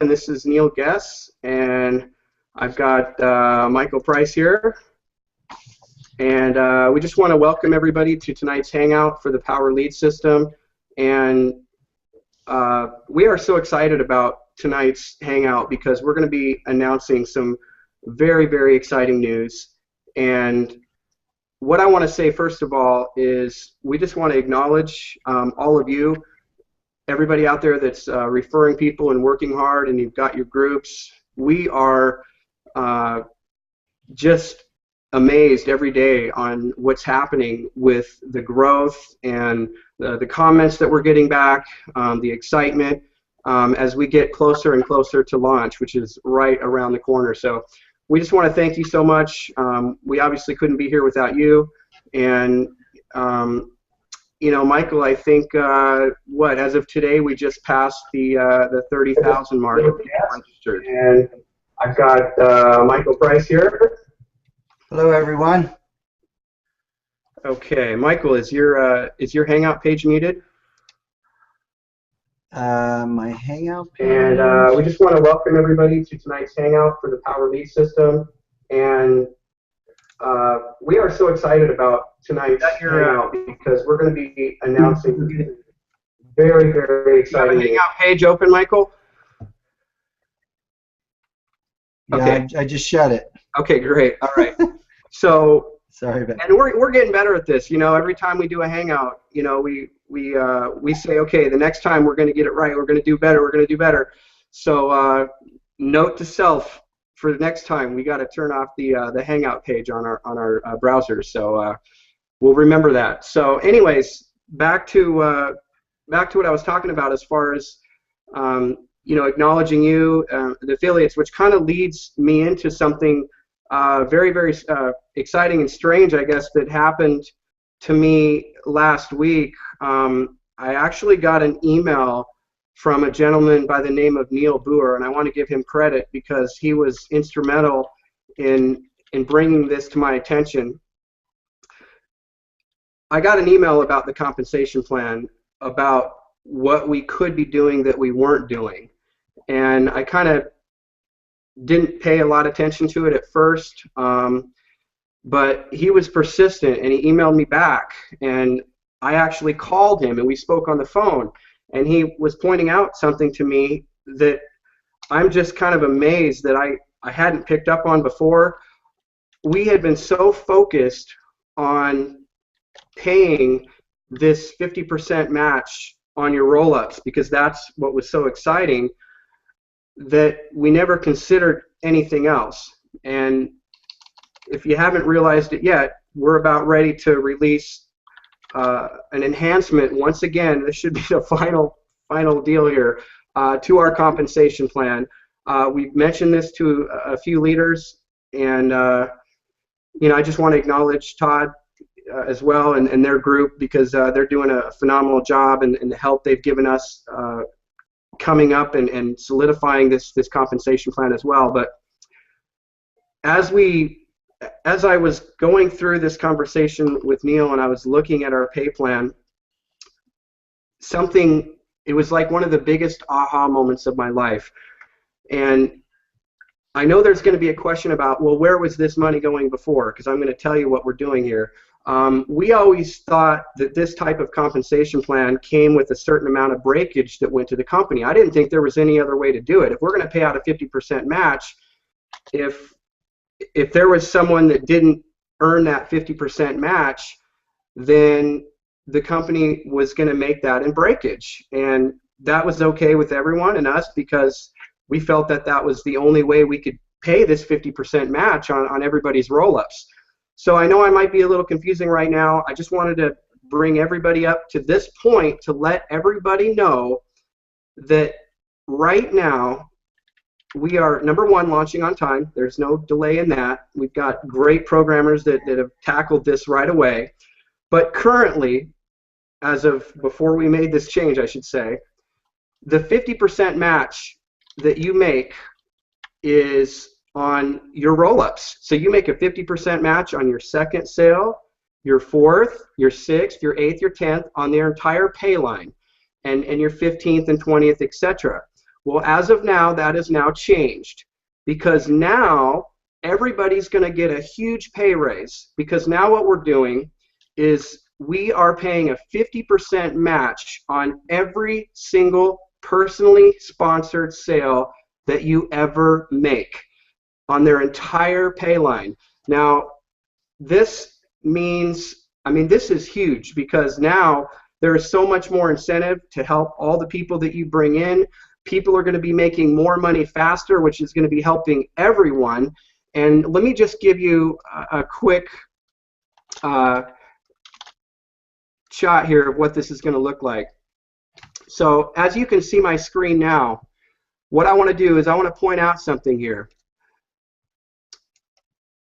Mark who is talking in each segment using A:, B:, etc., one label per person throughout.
A: and this is Neil Guess, and I've got Michael Price here, and we just want to welcome everybody to tonight's hangout for the Power Lead System, and we are so excited about tonight's hangout because we're going to be announcing some very, very exciting news. And what I want to say first of all is we just want to acknowledge all of you, everybody out there that's referring people and working hard, and you've got your groups. We are just amazed every day on what's happening with the growth and the comments that we're getting back, the excitement as we get closer and closer to launch, which is right around the corner. So we just want to thank you so much. We obviously couldn't be here without you. And you know, Michael, I think as of today, we just passed the 30,000 mark of people registered. And I've got Michael Price here.
B: Hello, everyone.
A: Okay, Michael, is your Hangout page muted?
B: My Hangout page.
A: And we just want to welcome everybody to tonight's Hangout for the Power Lead System. And we are so excited about tonight's Hangout because we're going to be announcing very, very exciting. You have a Hangout page open, Michael?
B: Yeah, okay. I just shut it.
A: Okay, great. All right. So,
B: sorry about that.
A: And we're getting better at this. You know, every time we do a Hangout, you know, we say, okay, the next time we're going to get it right. We're going to do better. We're going to do better. So, note to self: for the next time, we got to turn off the Hangout page on our browsers. So, we'll remember that. So, anyways, back to what I was talking about as far as you know, acknowledging you, the affiliates, which kind of leads me into something very, very exciting and strange, I guess, that happened to me last week. I actually got an email from a gentleman by the name of Neil Boer, and I want to give him credit because he was instrumental in bringing this to my attention. I got an email about the compensation plan, about what we could be doing that we weren't doing. And I kind of didn't pay a lot of attention to it at first, but he was persistent, and he emailed me back, and I actually called him, and we spoke on the phone, and he was pointing out something to me that I'm just kind of amazed that I hadn't picked up on before. We had been so focused on paying this 50% match on your roll-ups because that's what was so exciting, that we never considered anything else. And if you haven't realized it yet, we're about ready to release an enhancement. Once again, this should be the final deal here to our compensation plan. We've mentioned this to a few leaders, and you know, I just want to acknowledge Todd as well and their group because they're doing a phenomenal job, and the help they've given us coming up and solidifying this compensation plan as well. But as I was going through this conversation with Neil and I was looking at our pay plan, it was like one of the biggest aha moments of my life. And I know there's going to be a question about, well, where was this money going before? Because I'm going to tell you what we're doing here. We always thought that this type of compensation plan came with a certain amount of breakage that went to the company. I didn't think there was any other way to do it. If we're going to pay out a 50% match, if there was someone that didn't earn that 50% match, then the company was going to make that in breakage. And that was okay with everyone and us because we felt that that was the only way we could pay this 50% match on everybody's roll-ups. So I know I might be a little confusing right now. I just wanted to bring everybody up to this point to let everybody know that right now we are, number one, launching on time. There's no delay in that. We've got great programmers that have tackled this right away. But currently, as of before we made this change, I should say, the 50% match that you make is on your roll-ups. So you make a 50% match on your second sale, your fourth, your sixth, your eighth, your 10th, on their entire pay line, and your 15th and 20th, etc. Well, as of now, that is now changed, because now everybody's going to get a huge pay raise, because now what we're doing is we are paying a 50% match on every single personally sponsored sale that you ever make on their entire pay line. Now, this means, I mean, this is huge, because now there is so much more incentive to help all the people that you bring in. People are going to be making more money faster, which is going to be helping everyone. And let me just give you a quick shot here of what this is going to look like. So as you can see my screen now, what I want to do is I want to point out something here.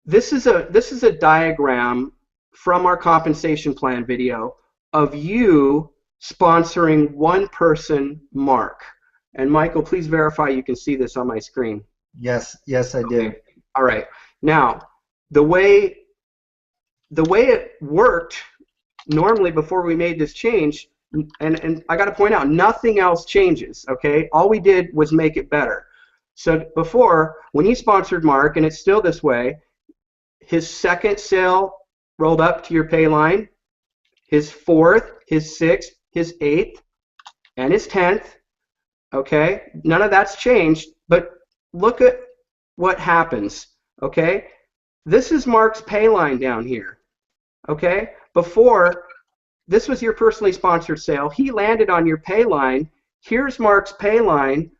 A: This is a diagram from our compensation plan video of you sponsoring one person, Mark. And Michael, please verify you can see this on my screen.
B: Yes, yes, I do.
A: Okay. All right. Now, the way it worked normally before we made this change, and I got to point out, nothing else changes, okay? All we did was make it better. So before, when you sponsored Mark, and it's still this way, his second sale rolled up to your pay line, his fourth, his sixth, his eighth, and his 10th, okay? None of that's changed, but look at what happens, okay? This is Mark's pay line down here, okay? Before, this was your personally sponsored sale. He landed on your pay line. Here's Mark's pay line.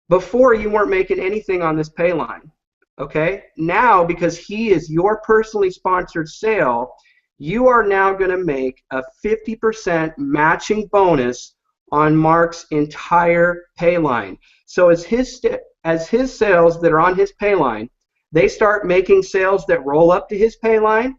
A: Before, you weren't making anything on this pay line, okay? Now, because he is your personally sponsored sale, you are now going to make a 50% matching bonus on Mark's entire pay line. So as his sales that are on his pay line, they start making sales that roll up to his pay line,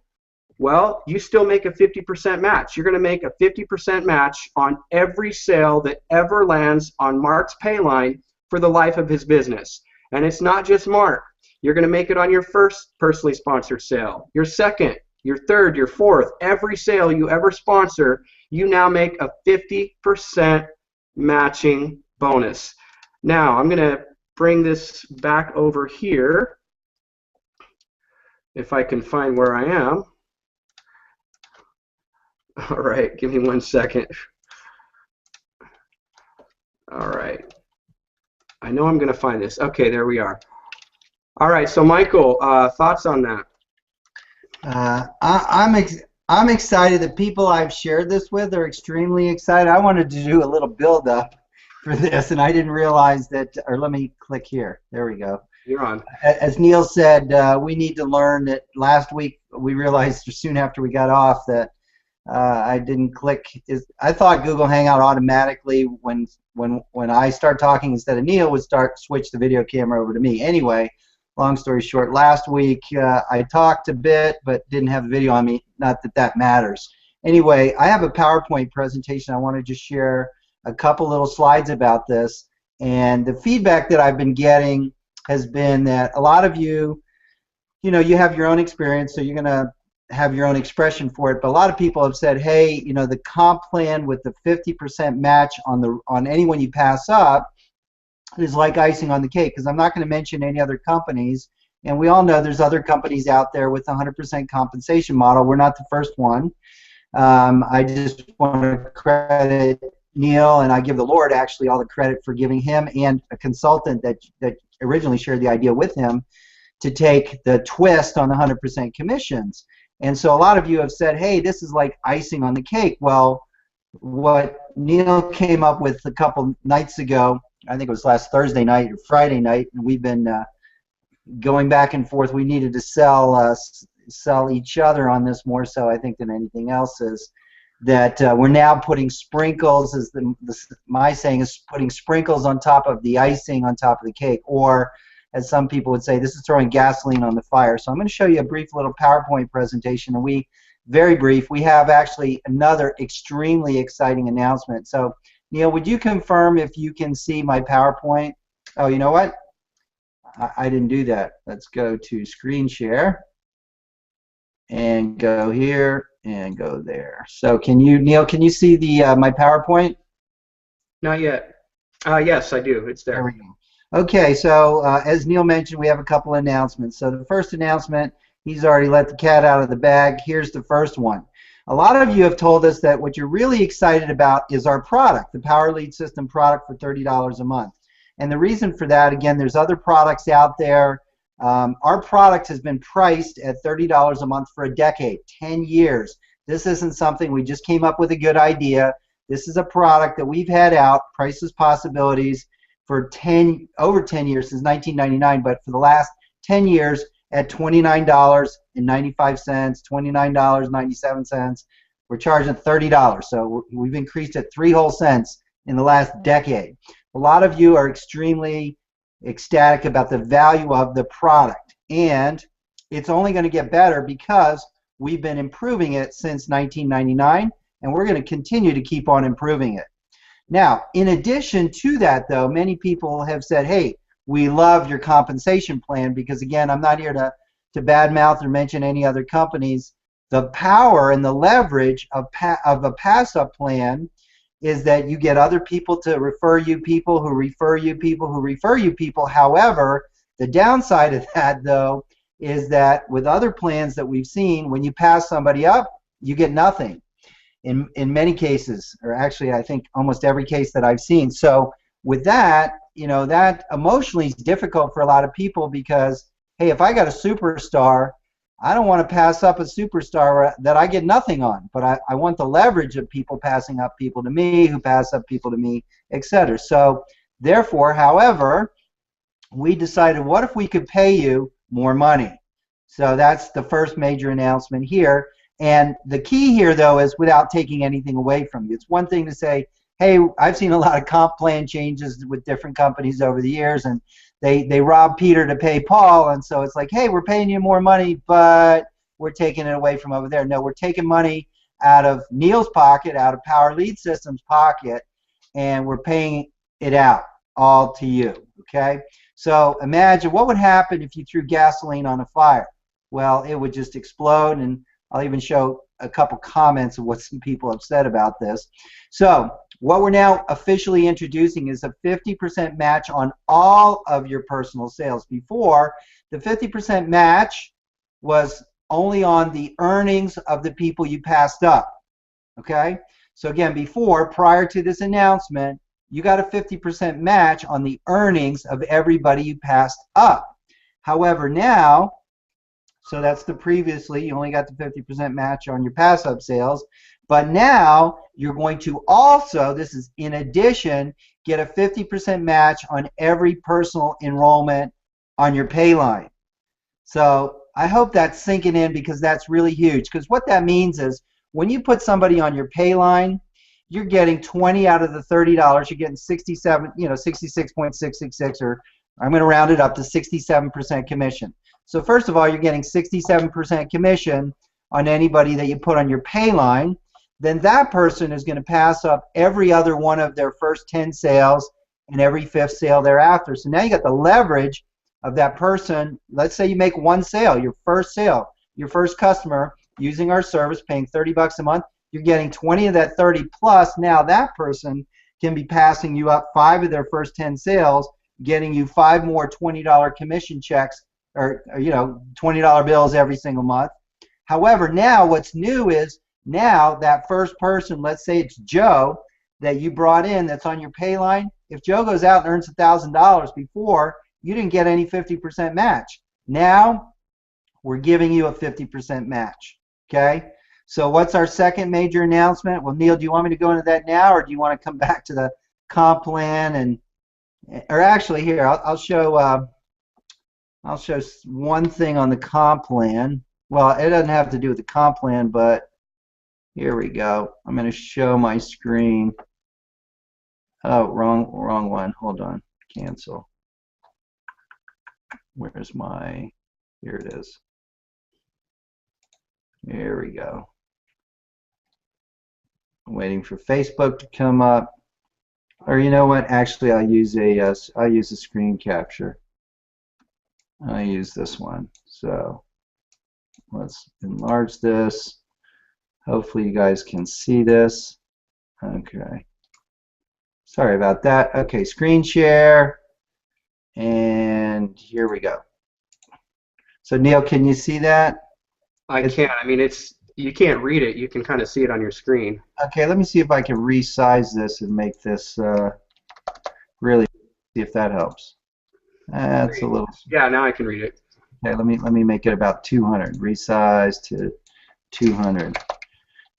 A: well, you still make a 50% match. You're going to make a 50% match on every sale that ever lands on Mark's pay line for the life of his business. And it's not just Mark. You're going to make it on your first personally sponsored sale, your second, your third, your fourth. Every sale you ever sponsor, you now make a 50% matching bonus. Now, I'm going to bring this back over here, if I can find where I am. All right, give me 1 second. All right. I know I'm going to find this. Okay, there we are. All right, so Michael, thoughts on that?
B: I'm excited. The people I've shared this with are extremely excited. I wanted to do a little build-up for this, and I didn't realize that, or let me click here. There we go.
A: You're on.
B: As Neil said, we need to learn that. Last week we realized soon after we got off that I didn't click. I thought Google Hangout automatically, when I start talking instead of Neil, would switch the video camera over to me. Anyway, long story short, last week I talked a bit but didn't have the video on me. Not that that matters. Anyway, I have a PowerPoint presentation. I want to just share a couple little slides about this. And the feedback that I've been getting has been that a lot of you, you have your own experience, so you're going to have your own expression for it. But a lot of people have said, hey, the comp plan with the 50% match on anyone you pass up is like icing on the cake, because I'm not going to mention any other companies, and we all know there's other companies out there with a 100% compensation model. We're not the first one. I just want to credit Neil, and I give the Lord actually all the credit for giving him and a consultant that originally shared the idea with him to take the twist on the 100% commissions. And so a lot of you have said, hey, this is like icing on the cake. Well, what Neil came up with a couple nights ago, I think it was last Thursday night or Friday night, and we've been going back and forth. We needed to sell each other on this more so, I think, than anything else, is that we're now putting sprinkles, as my saying is putting sprinkles on top of the icing on top of the cake, or as some people would say, this is throwing gasoline on the fire. So I'm going to show you a brief little PowerPoint presentation, and very brief, we have actually another extremely exciting announcement. So Neil, would you confirm if you can see my PowerPoint? Oh, you know what? I didn't do that. Let's go to screen share and go here and go there. So Neil, can you see my PowerPoint?
A: Not yet. Yes, I do. It's
B: There
A: there.
B: we go. Okay, so as Neil mentioned, we have a couple announcements. So the first announcement, he's already let the cat out of the bag. Here's the first one. A lot of you have told us that what you're really excited about is our product, the Power Lead System product for $30 a month. And the reason for that, again, there's other products out there. Our product has been priced at $30 a month for a decade, 10 years. This isn't something we just came up with a good idea. This is a product that we've had out, Priceless Possibilities, for over 10 years, since 1999, but for the last 10 years at $29.95, $29.97. We're charging $30. So we've increased it 3 whole cents in the last decade. A lot of you are extremely ecstatic about the value of the product, and it's only going to get better because we've been improving it since 1999, and we're going to continue to keep on improving it. Now, in addition to that, though, many people have said, hey, we love your compensation plan, because, again, I'm not here to badmouth or mention any other companies. The power and the leverage of a pass-up plan is that you get other people to refer you people who refer you people who refer you people. However, the downside of that, though, is that with other plans that we've seen, when you pass somebody up, you get nothing. In many cases, or actually I think almost every case that I've seen. So with that, that emotionally is difficult for a lot of people, because, hey, if I got a superstar, I don't want to pass up a superstar that I get nothing on, but I want the leverage of people passing up people to me, who pass up people to me, etc. So therefore, however, we decided, what if we could pay you more money? So that's the first major announcement here. And the key here, though, is without taking anything away from you. It's one thing to say, hey, I've seen a lot of comp plan changes with different companies over the years, and they rob Peter to pay Paul, and so it's like, hey, we're paying you more money, but we're taking it away from over there. No, we're taking money out of Neil's pocket, out of Power Lead Systems' pocket, and we're paying it out all to you, okay? So imagine what would happen if you threw gasoline on a fire. Well, it would just explode, and I'll even show a couple comments of what some people have said about this. So what we're now officially introducing is a 50% match on all of your personal sales. Before, the 50% match was only on the earnings of the people you passed up. Okay? So again, before, prior to this announcement, you got a 50% match on the earnings of everybody you passed up. However, now, so that's the previously, you only got the 50% match on your pass-up sales. But now you're going to also, this is in addition, get a 50% match on every personal enrollment on your pay line. So I hope that's sinking in, because that's really huge. Because what that means is when you put somebody on your pay line, you're getting 20 out of the $30. You're getting 67, 66.666, or I'm going to round it up to 67% commission. So first of all, you're getting 67% commission on anybody that you put on your pay line. Then that person is going to pass up every other one of their first 10 sales and every 5th sale thereafter. So now you got the leverage of that person. Let's say you make one sale, your first sale, your first customer using our service, paying $30 a month. You're getting 20 of that 30 plus. Now that person can be passing you up 5 of their first 10 sales, getting you 5 more $20 commission checks, or $20 bills every single month. However, now what's new is, now that first person, let's say it's Joe, that you brought in that's on your pay line, if Joe goes out and earns $1,000 before, you didn't get any 50% match. Now we're giving you a 50% match, okay? So what's our second major announcement? Well, Neil, do you want me to go into that now, or do you want to come back to the comp plan? Or actually, here, I'll show one thing on the comp plan. Well, it doesn't have to do with the comp plan, but here we go. I'm going to show my screen. Oh, wrong one. Hold on. Cancel. Where's my? Here it is. Here we go. I'm waiting for Facebook to come up. Or you know what? Actually, I'll use a screen capture. I use this one. So let's enlarge this. Hopefully you guys can see this. Okay. Sorry about that. Okay, screen share, and here we go. So Neil, can you see that?
A: I can't. I mean, you can't read it. You can kind of see it on your screen.
B: Okay, let me see if I can resize this and make this really, see if that helps. That's a little.
A: Yeah, now I can read it.
B: Okay, let me make it about 200. Resize to 200.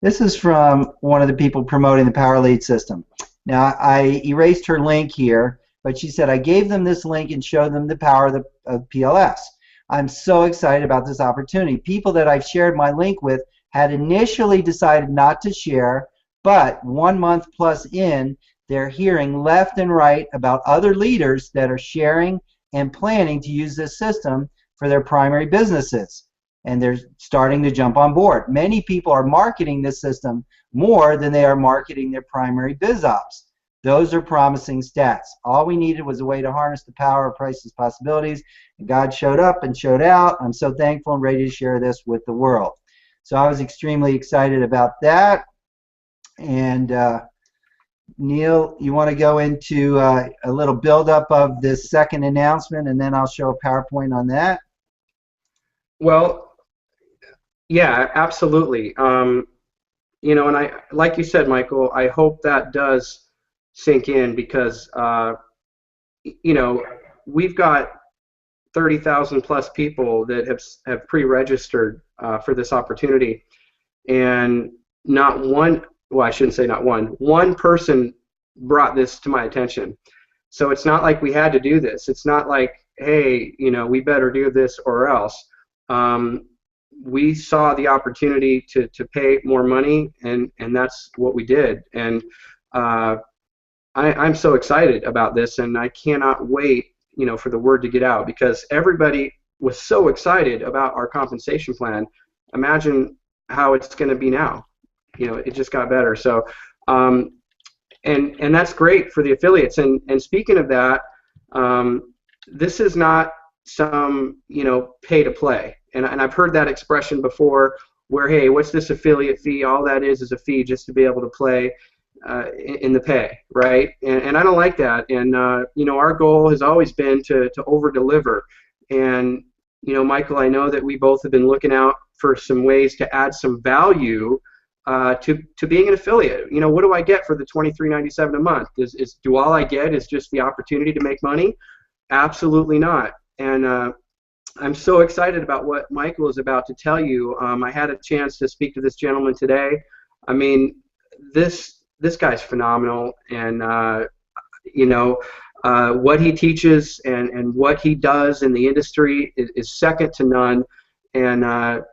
B: This is from one of the people promoting the Power Lead system. Now, I erased her link here, but she said, I gave them this link and showed them the power of PLS. I'm so excited about this opportunity. People that I've shared my link with had initially decided not to share, but 1 month plus in, they're hearing left and right about other leaders that are sharing and planning to use this system for their primary businesses. And they're starting to jump on board. Many people are marketing this system more than they are marketing their primary biz ops. Those are promising stats. All we needed was a way to harness the power of priceless possibilities, and God showed up and showed out. I'm so thankful and ready to share this with the world. So I was extremely excited about that. And Neil, you want to go into a little build-up of this second announcement, and then I'll show a PowerPoint on that?
A: Well, yeah, absolutely. You know, and like you said, Michael, I hope that does sink in because, you know, we've got 30,000 plus people that have pre-registered for this opportunity, and not one, well, I shouldn't say not one person brought this to my attention. So it's not like we had to do this. It's not like, hey, you know, we better do this or else. We saw the opportunity to pay more money, and that's what we did. And I'm so excited about this, and I cannot wait, you know, for the word to get out, because everybody was so excited about our compensation plan. Imagine how it's going to be now. You know, it just got better. So, and that's great for the affiliates. And speaking of that, this is not some, you know, pay to play. And I've heard that expression before, where, hey, what's this affiliate fee? All that is a fee just to be able to play in the pay, right? And I don't like that. And you know, our goal has always been to over deliver. And you know, Michael, I know that we both have been looking out for some ways to add some value to being an affiliate. You know, what do I get for the $23.97 a month? Do all I get is just the opportunity to make money? Absolutely not. And I'm so excited about what Michael is about to tell you. I had a chance to speak to this gentleman today. I mean, this guy's phenomenal, and you know, what he teaches and what he does in the industry is second to none. And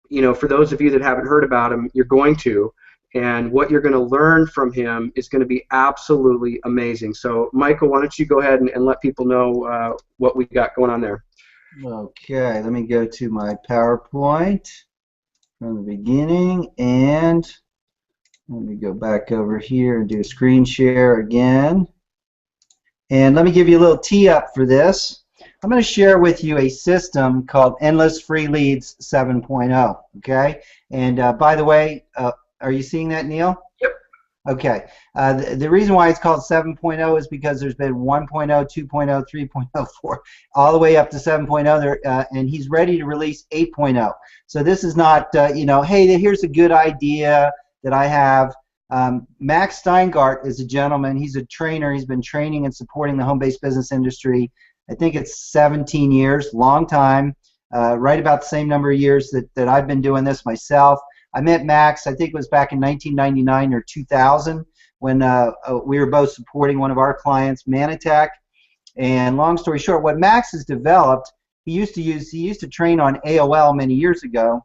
A: you know, for those of you that haven't heard about him, you're going to, and what you're going to learn from him is going to be absolutely amazing. So, Michael, why don't you go ahead and let people know what we got going on there?
B: Okay, let me go to my PowerPoint from the beginning, and let me go back over here and do a screen share again. And let me give you a little tee up for this. I'm going to share with you a system called Endless Free Leads 7.0. Okay, and by the way, are you seeing that, Neil?
A: Yep.
B: Okay. The reason why it's called 7.0 is because there's been 1.0, 2.0, 3.0, 4, all the way up to 7.0 there, and he's ready to release 8.0. So this is not, you know, hey, here's a good idea that I have. Max Steingart is a gentleman. He's a trainer. He's been training and supporting the home-based business industry. I think it's 17 years, long time, right about the same number of years that I've been doing this myself. I met Max, I think it was back in 1999 or 2000, when we were both supporting one of our clients, Manatech. And long story short, what Max has developed, he used to train on AOL many years ago.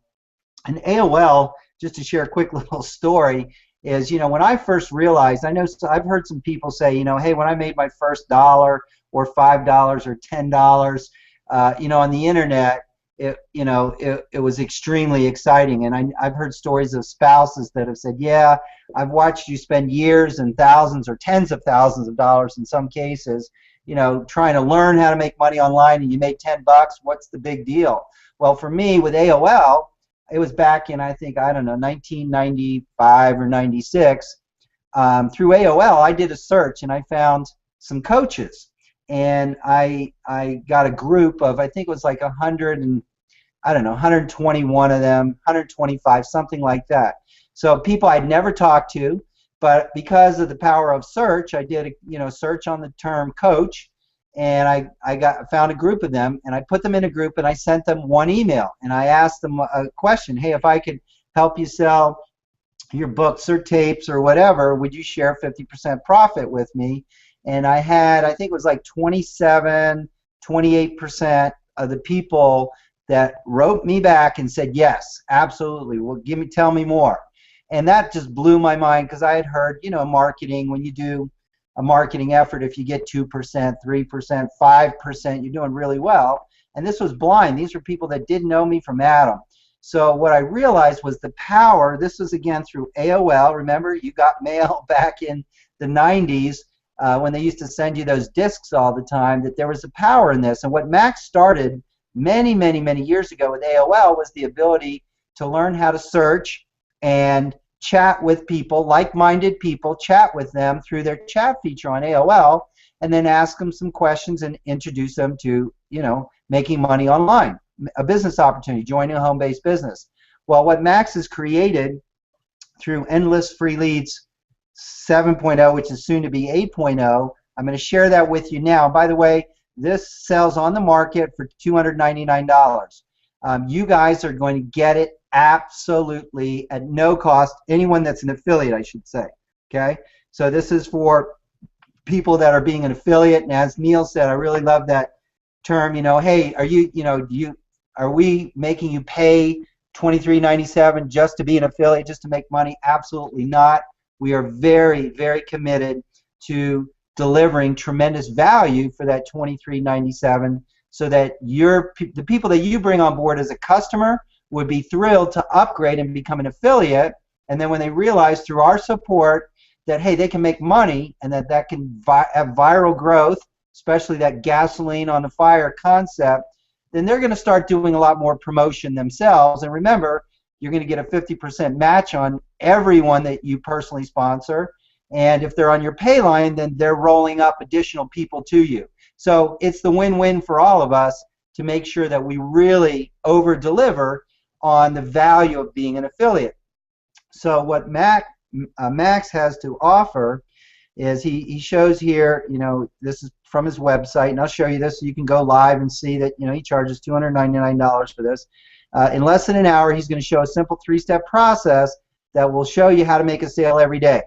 B: And AOL, just to share a quick little story, is, you know, when I first realized, I've heard some people say, you know, hey, when I made my first $1 or $5 or $10, you know, on the internet, it was extremely exciting. And I've heard stories of spouses that have said, yeah, I've watched you spend years and thousands or tens of thousands of dollars in some cases, you know, trying to learn how to make money online, and you made $10. What's the big deal? Well, for me with AOL, it was back in, I think, I don't know, 1995 or 96. through AOL, I did a search and I found some coaches, and I got a group of, I think it was like 100 and I don't know, 121 of them, 125, something like that. So people I'd never talked to, but because of the power of search, I did a search on the term coach, and I found a group of them, and I put them in a group, and I sent them one email, and I asked them a question: hey, if I could help you sell your books or tapes or whatever, would you share 50% profit with me? And I had, I think it was like 27, 28% of the people that wrote me back and said, yes, absolutely. Well, tell me more. And that just blew my mind, because I had heard, marketing, when you do a marketing effort, if you get 2%, 3%, 5%, you're doing really well. And this was blind. These were people that didn't know me from Adam. So what I realized was the power. This was, again, through AOL. Remember, you got mail back in the 90s when they used to send you those discs all the time, that there was a power in this. And what Max started many, many, many years ago with AOL was the ability to learn how to search and chat with people, like-minded people, chat with them through their chat feature on AOL, and then ask them some questions and introduce them to, making money online, a business opportunity, joining a home-based business. Well, what Max has created through Endless Free Leads 7.0, which is soon to be 8.0, I'm going to share that with you now. By the way, this sells on the market for $299. You guys are going to get it absolutely at no cost. Anyone that's an affiliate, I should say. Okay? So this is for people that are being an affiliate. And as Neil said, I really love that term. Hey, are we making you pay $23.97 just to be an affiliate, just to make money? Absolutely not. We are very, very committed to delivering tremendous value for that $23.97, so that the people that you bring on board as a customer would be thrilled to upgrade and become an affiliate. And then when they realize through our support that, hey, they can make money, and that can have viral growth, especially that gasoline on the fire concept, then they're going to start doing a lot more promotion themselves. And remember, you're going to get a 50% match on everyone that you personally sponsor. And if they're on your pay line, then they're rolling up additional people to you. So it's the win-win for all of us to make sure that we really over-deliver on the value of being an affiliate. So what Max has to offer is he shows here, this is from his website, and I'll show you this so you can go live and see that, he charges $299 for this. In less than an hour, he's going to show a simple 3-step process that will show you how to make a sale every day,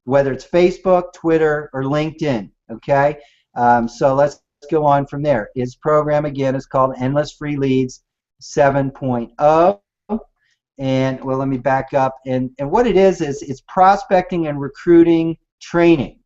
B: whether it's Facebook, Twitter, or LinkedIn, okay? So let's go on from there. His program, again, is called Endless Free Leads 7.0. And, well, let me back up. And what it is it's prospecting and recruiting training,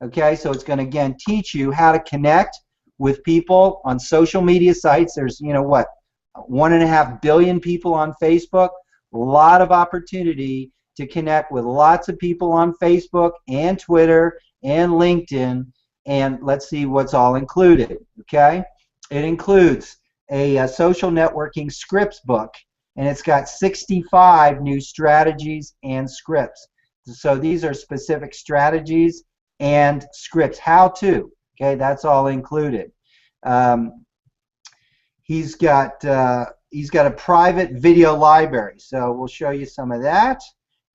B: okay? So it's going to, again, teach you how to connect with people on social media sites. There's, 1.5 billion people on Facebook. A lot of opportunity to connect with lots of people on Facebook and Twitter and LinkedIn. And let's see what's all included, okay? It includes a social networking scripts book, and it's got 65 new strategies and scripts. So these are specific strategies and scripts. How to, okay? That's all included. He's got a private video library, so we'll show you some of that.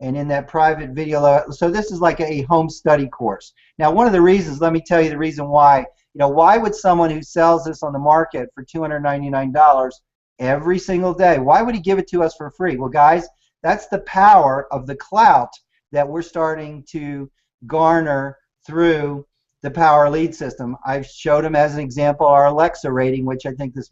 B: And in that private video, so this is like a home study course. Now, one of the reasons, let me tell you the reason why. Why would someone who sells this on the market for $299 every single day, why would he give it to us for free? Well, guys, that's the power of the clout that we're starting to garner through the Power Lead system. I've showed him as an example our Alexa rating, which I think this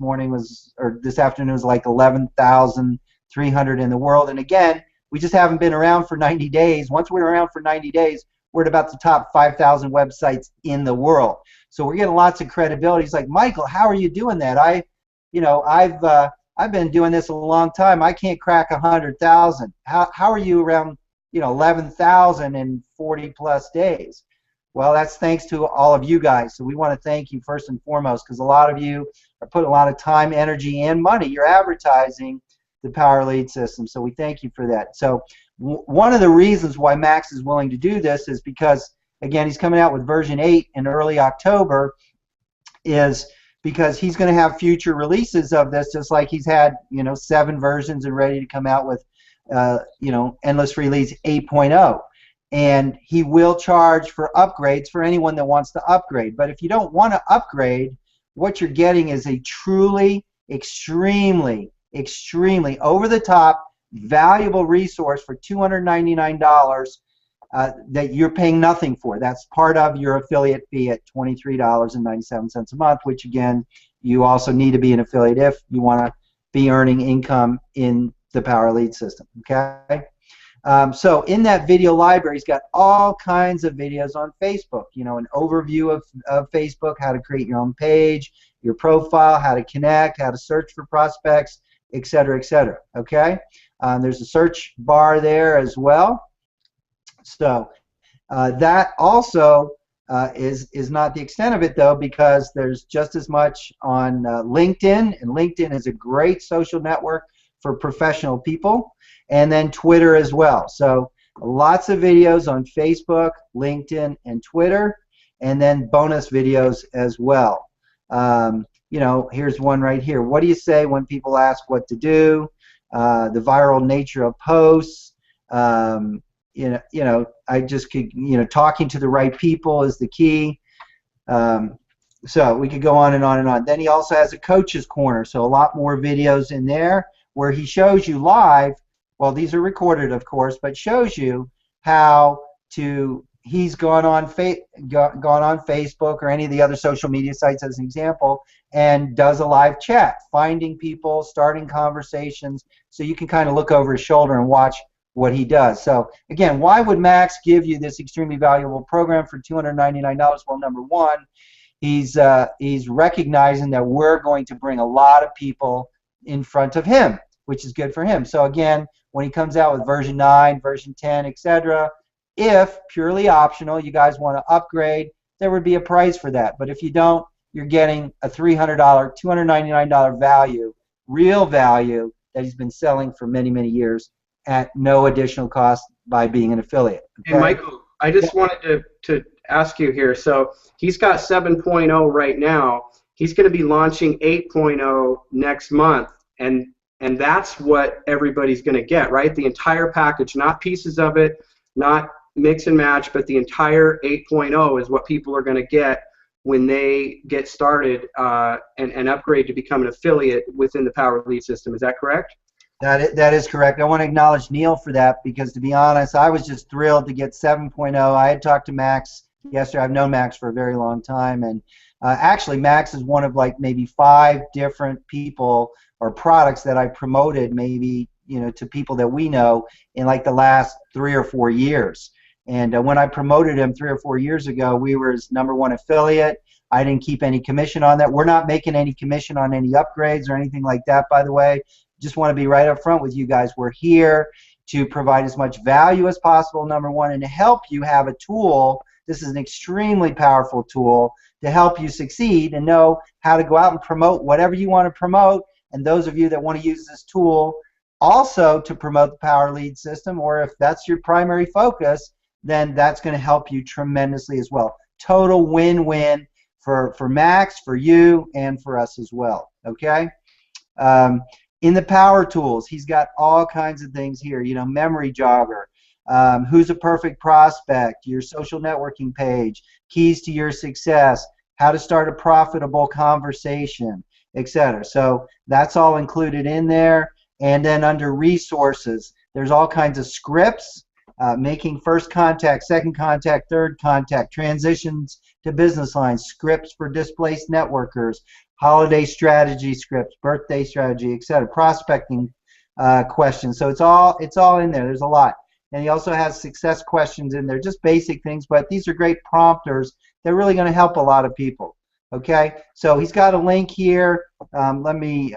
B: afternoon was like 11,300 in the world. And again, we just haven't been around for 90 days. Once we're around for 90 days, we're at about the top 5,000 websites in the world. So we're getting lots of credibility. He's like, Michael, how are you doing that? I've been doing this a long time. I can't crack 100,000. How are you around 11,000 in 40 plus days? Well, that's thanks to all of you guys. So we want to thank you first and foremost, because a lot of you are putting a lot of time, energy, and money. You're advertising the Power Lead system, so we thank you for that. So One of the reasons why Max is willing to do this is because, again, he's coming out with version 8 in early October, is because he's going to have future releases of this, just like he's had, 7 versions and ready to come out with, Endless Release 8.0. And he will charge for upgrades for anyone that wants to upgrade. But if you don't want to upgrade, what you're getting is a truly, extremely over-the-top, valuable resource for $299 that you're paying nothing for. That's part of your affiliate fee at $23.97 a month, which, again, you also need to be an affiliate if you want to be earning income in the Power Lead system. Okay? So in that video library, he's got all kinds of videos on Facebook. An overview of Facebook, how to create your own page, your profile, how to connect, how to search for prospects, etc., etc. Okay? There's a search bar there as well. So that also is not the extent of it, though, because there's just as much on LinkedIn, and LinkedIn is a great social network for professional people, and then Twitter as well. So lots of videos on Facebook, LinkedIn, and Twitter, and then bonus videos as well. Here's one right here. What do you say when people ask what to do? The viral nature of posts. I just could, talking to the right people is the key. So we could go on and on and on. Then he also has a coach's corner, so a lot more videos in there where he shows you live. Well, these are recorded, of course, but shows you how to. He's gone on Facebook or any of the other social media sites as an example, and does a live chat, finding people, starting conversations, so you can kind of look over his shoulder and watch what he does. So again, why would Max give you this extremely valuable program for $299? Well, number one, he's recognizing that we're going to bring a lot of people in front of him, which is good for him. So again, when he comes out with version 9, version 10, etc., if purely optional, you guys want to upgrade, there would be a price for that. But if you don't, you're getting a $300, $299 value, real value that he's been selling for many, many years at no additional cost by being an affiliate. Okay?
A: Hey, Michael, I just wanted to ask you here. So he's got 7.0 right now. He's going to be launching 8.0 next month, and that's what everybody's going to get, right? The entire package, not pieces of it, not mix and match, but the entire 8.0 is what people are going to get when they get started and upgrade to become an affiliate within the Power Lead system. Is that correct?
B: That is correct. I want to acknowledge Neil for that, because to be honest, I was just thrilled to get 7.0. I had talked to Max yesterday. I've known Max for a very long time, and actually Max is one of like maybe 5 different people or products that I promoted, maybe to people that we know in like the last 3 or 4 years. And when I promoted him 3 or 4 years ago, we were his #1 affiliate. I didn't keep any commission on that. We're not making any commission on any upgrades or anything like that, by the way. Just want to be right up front with you guys. We're here to provide as much value as possible, #1, and to help you have a tool. This is an extremely powerful tool to help you succeed and know how to go out and promote whatever you want to promote. And those of you that want to use this tool also to promote the Power Lead system, or if that's your primary focus, then that's going to help you tremendously as well. Total win-win for Max, for you, and for us as well. Okay? In the Power Tools, he's got all kinds of things here. Memory jogger, who's a perfect prospect, your social networking page, keys to your success, how to start a profitable conversation, etc. So that's all included in there. And then under resources, there's all kinds of scripts, making first contact, second contact, third contact, transitions to business lines, scripts for displaced networkers, holiday strategy scripts, birthday strategy, etc., prospecting questions. So it's all in there. There's a lot. And he also has success questions in there, just basic things, but these are great prompters. They're really going to help a lot of people. Okay, so he's got a link here. Let me,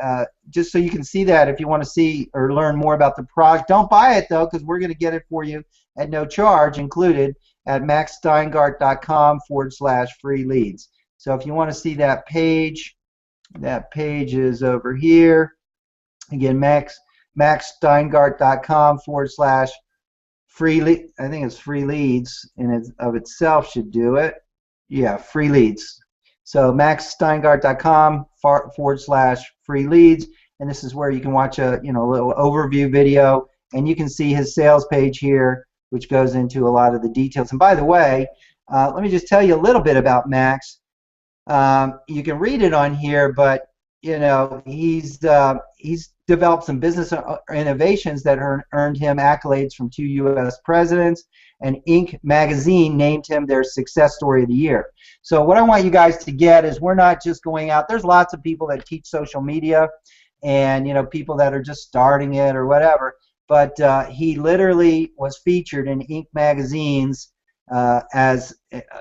B: just so you can see that if you want to see or learn more about the product. Don't buy it, though, because we're going to get it for you at no charge, included at maxsteingart.com/free leads. So if you want to see that page is over here. Again, maxsteingart.com/free I think it's free leads in it of itself should do it. Yeah, free leads. So maxsteingart.com/free leads, and this is where you can watch a little overview video, and you can see his sales page here, which goes into a lot of the details. And by the way, let me just tell you a little bit about Max. You can read it on here, but he's developed some business innovations that earned him accolades from 2 U.S. presidents, and Inc. magazine named him their success story of the year. So what I want you guys to get is we're not just going out. There's lots of people that teach social media, and people that are just starting it or whatever. But he literally was featured in Inc. magazines as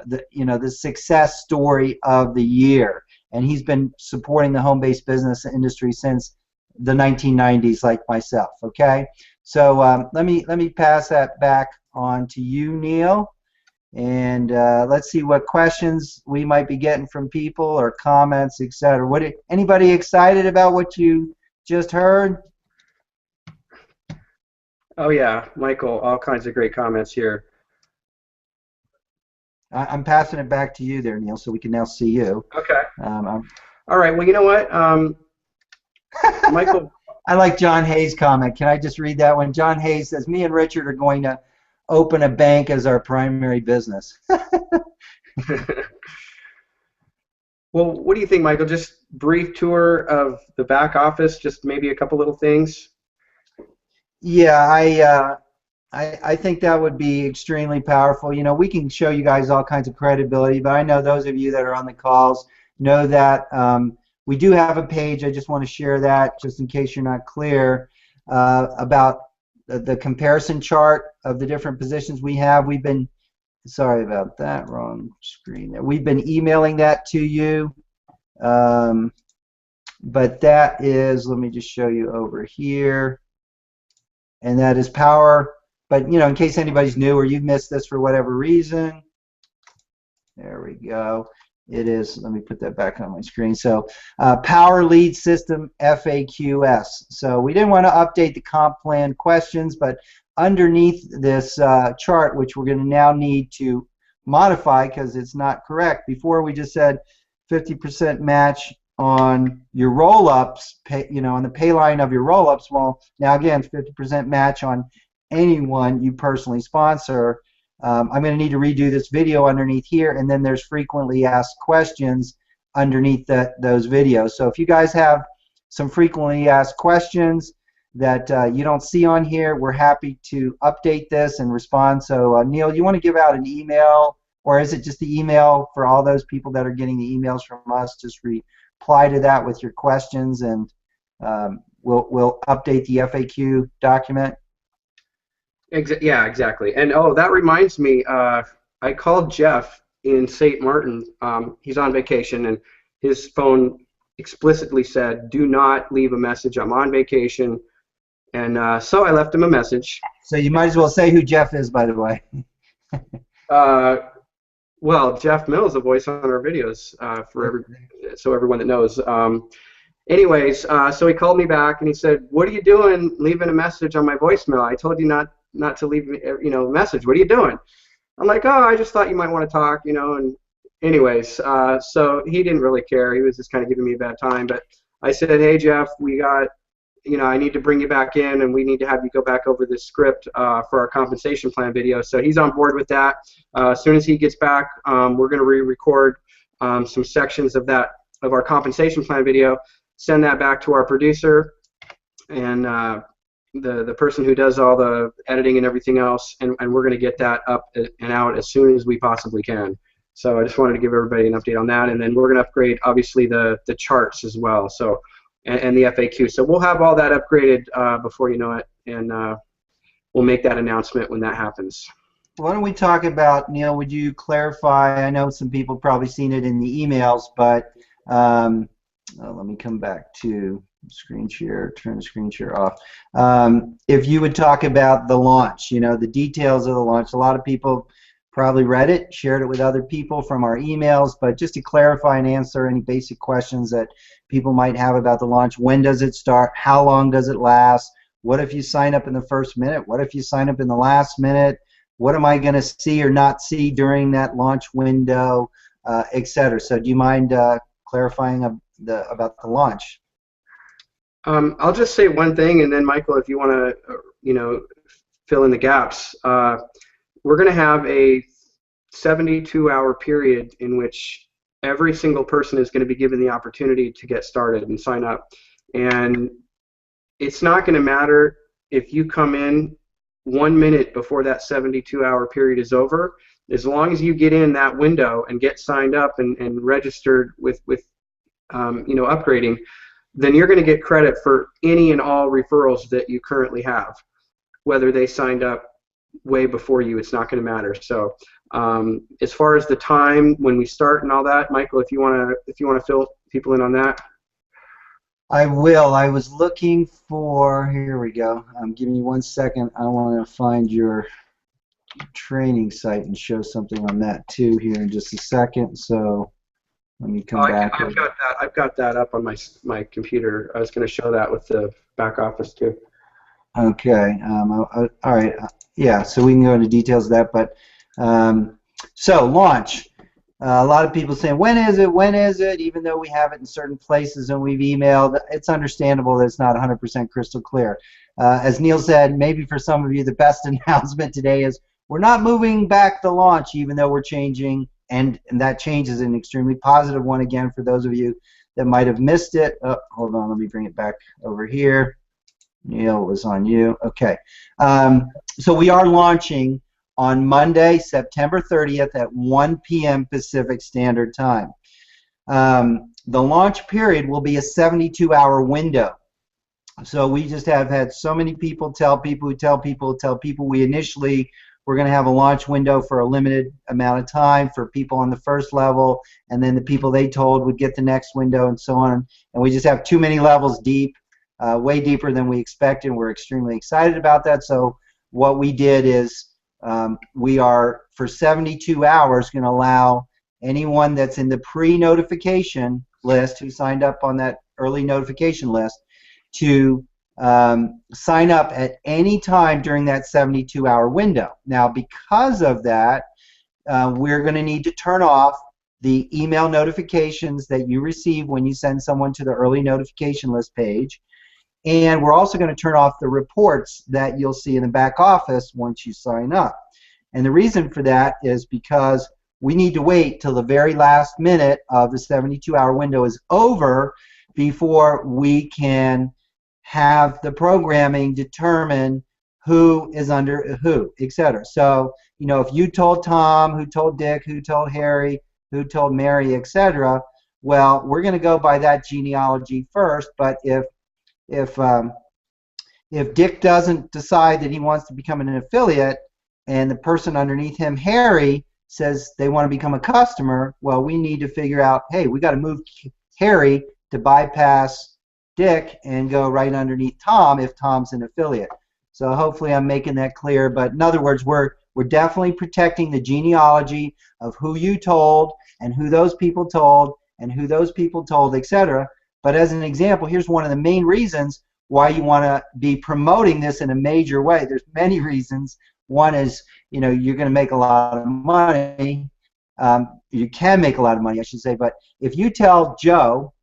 B: the success story of the year, and he's been supporting the home-based business industry since the 1990s, like myself. Okay, so let me pass that back on to you, Neil, and let's see what questions we might be getting from people or comments, etc. Anybody excited about what you just heard?
A: Oh yeah, Michael, all kinds of great comments here.
B: I'm passing it back to you there, Neil, so we can now see you.
A: Okay. All right. Well, you know what, Michael.
B: I like John Hayes' comment. Can I just read that one? John Hayes says, "Me and Richard are going to open a bank as our primary business."
A: Well, what do you think, Michael? Just brief tour of the back office, just maybe a couple little things.
B: Yeah, I think that would be extremely powerful. We can show you guys all kinds of credibility, but I know those of you that are on the calls know that we do have a page. I just want to share that just in case you're not clear about the comparison chart of the different positions we have. Sorry about that, wrong screen there. We've been emailing that to you, but that is, let me just show you over here, and that is power. But in case anybody's new or you've missed this for whatever reason, there we go. It is, let me put that back on my screen. So Power Lead System FAQS. So we didn't want to update the comp plan questions, but underneath this chart, which we're going to now need to modify because it's not correct. Before we just said 50% match on your roll-ups, on the pay line of your roll-ups. Well, now again, 50% match on anyone you personally sponsor. I'm going to need to redo this video underneath here, and then there's frequently asked questions underneath those videos. So if you guys have some frequently asked questions that you don't see on here, we're happy to update this and respond. So Neil, you want to give out an email, or is it just the email for all those people that are getting the emails from us? Just reply to that with your questions, and we'll update the FAQ document.
A: Yeah, exactly. And oh, that reminds me, I called Jeff in St. Martin. He's on vacation, and his phone explicitly said, "Do not leave a message. I'm on vacation." And so I left him a message.
B: So you might as well say who Jeff is, by the way.
A: Well, Jeff Mills, the voice on our videos, so everyone that knows. Anyways, so he called me back and he said, "What are you doing leaving a message on my voicemail? I told you not to leave a message. What are you doing?" I'm like, "Oh, I just thought you might want to talk, And anyways, so he didn't really care. He was just kind of giving me a bad time. But I said, "Hey, Jeff, we got, I need to bring you back in, and we need to have you go back over this script for our compensation plan video." So he's on board with that. As soon as he gets back, we're going to re-record some sections of our compensation plan video, send that back to our producer, and the person who does all the editing and everything else, and we're going to get that up and out as soon as we possibly can. So I just wanted to give everybody an update on that, and then we're going to upgrade, obviously, the charts as well, so and the FAQ. So we'll have all that upgraded before you know it, and we'll make that announcement when that happens.
B: Why don't we talk about, Neil, would you clarify, I know some people probably seen it in the emails, but let me come back to screen share, turn the screen share off. If you would talk about the launch, the details of the launch. A lot of people probably read it, shared it with other people from our emails, but just to clarify and answer any basic questions that people might have about the launch. When does it start? How long does it last? What if you sign up in the first minute? What if you sign up in the last minute? What am I going to see or not see during that launch window, et cetera? So do you mind clarifying about the launch?
A: I'll just say one thing, and then Michael, if you want to, fill in the gaps. We're going to have a 72-hour period in which every single person is going to be given the opportunity to get started and sign up. And it's not going to matter if you come in 1 minute before that 72-hour period is over. As long as you get in that window and get signed up and registered with upgrading, then you're going to get credit for any and all referrals that you currently have. Whether they signed up way before you, it's not going to matter. So as far as the time when we start and all that, Michael, if you want to fill people in on that.
B: I will. I was looking for, here we go. Give me 1 second. I want to find your training site and show something on that too here in just a second. So let me come back.
A: I've got that up on my computer. I was going to show that with the back office too.
B: Okay. All right. Yeah. So we can go into details of that. But so launch. A lot of people saying, when is it? When is it? Even though we have it in certain places and we've emailed, it's understandable that it's not 100% crystal clear. As Neil said, maybe for some of you, the best announcement today is we're not moving back the launch, even though we're changing, and that change is an extremely positive one. Again, for those of you that might have missed it. Oh, hold on, let me bring it back over here. Neil, it was on you. Okay. So we are launching on Monday, September 30th at 1 p.m. Pacific Standard Time. The launch period will be a 72-hour window. So we just have had so many people tell people we initially were going to have a launch window for a limited amount of time for people on the first level, and then the people they told would get the next window and so on. And we just have too many levels deep, way deeper than we expected. We're extremely excited about that. So what we did is we are, for 72 hours, going to allow anyone that's in the pre-notification list who signed up on that early notification list to sign up at any time during that 72-hour window. Now, because of that, we're going to need to turn off the email notifications that you receive when you send someone to the early notification list page. And we're also going to turn off the reports that you'll see in the back office once you sign up. And the reason for that is because we need to wait till the very last minute of the 72-hour window is over before we can have the programming determine who is under who, etc. So, if you told Tom, who told Dick, who told Harry, who told Mary, etc., well, we're going to go by that genealogy first. But if Dick doesn't decide that he wants to become an affiliate, and the person underneath him, Harry, says they want to become a customer, well, we need to figure out, hey, we got to move Harry to bypass Dick and go right underneath Tom if Tom's an affiliate. So hopefully I'm making that clear. But in other words, we're definitely protecting the genealogy of who you told and who those people told and who those people told, etc. But as an example, here's one of the main reasons why you want to be promoting this in a major way. There's many reasons. One is, you're going to make a lot of money. You can make a lot of money, I should say. But if you tell Joe,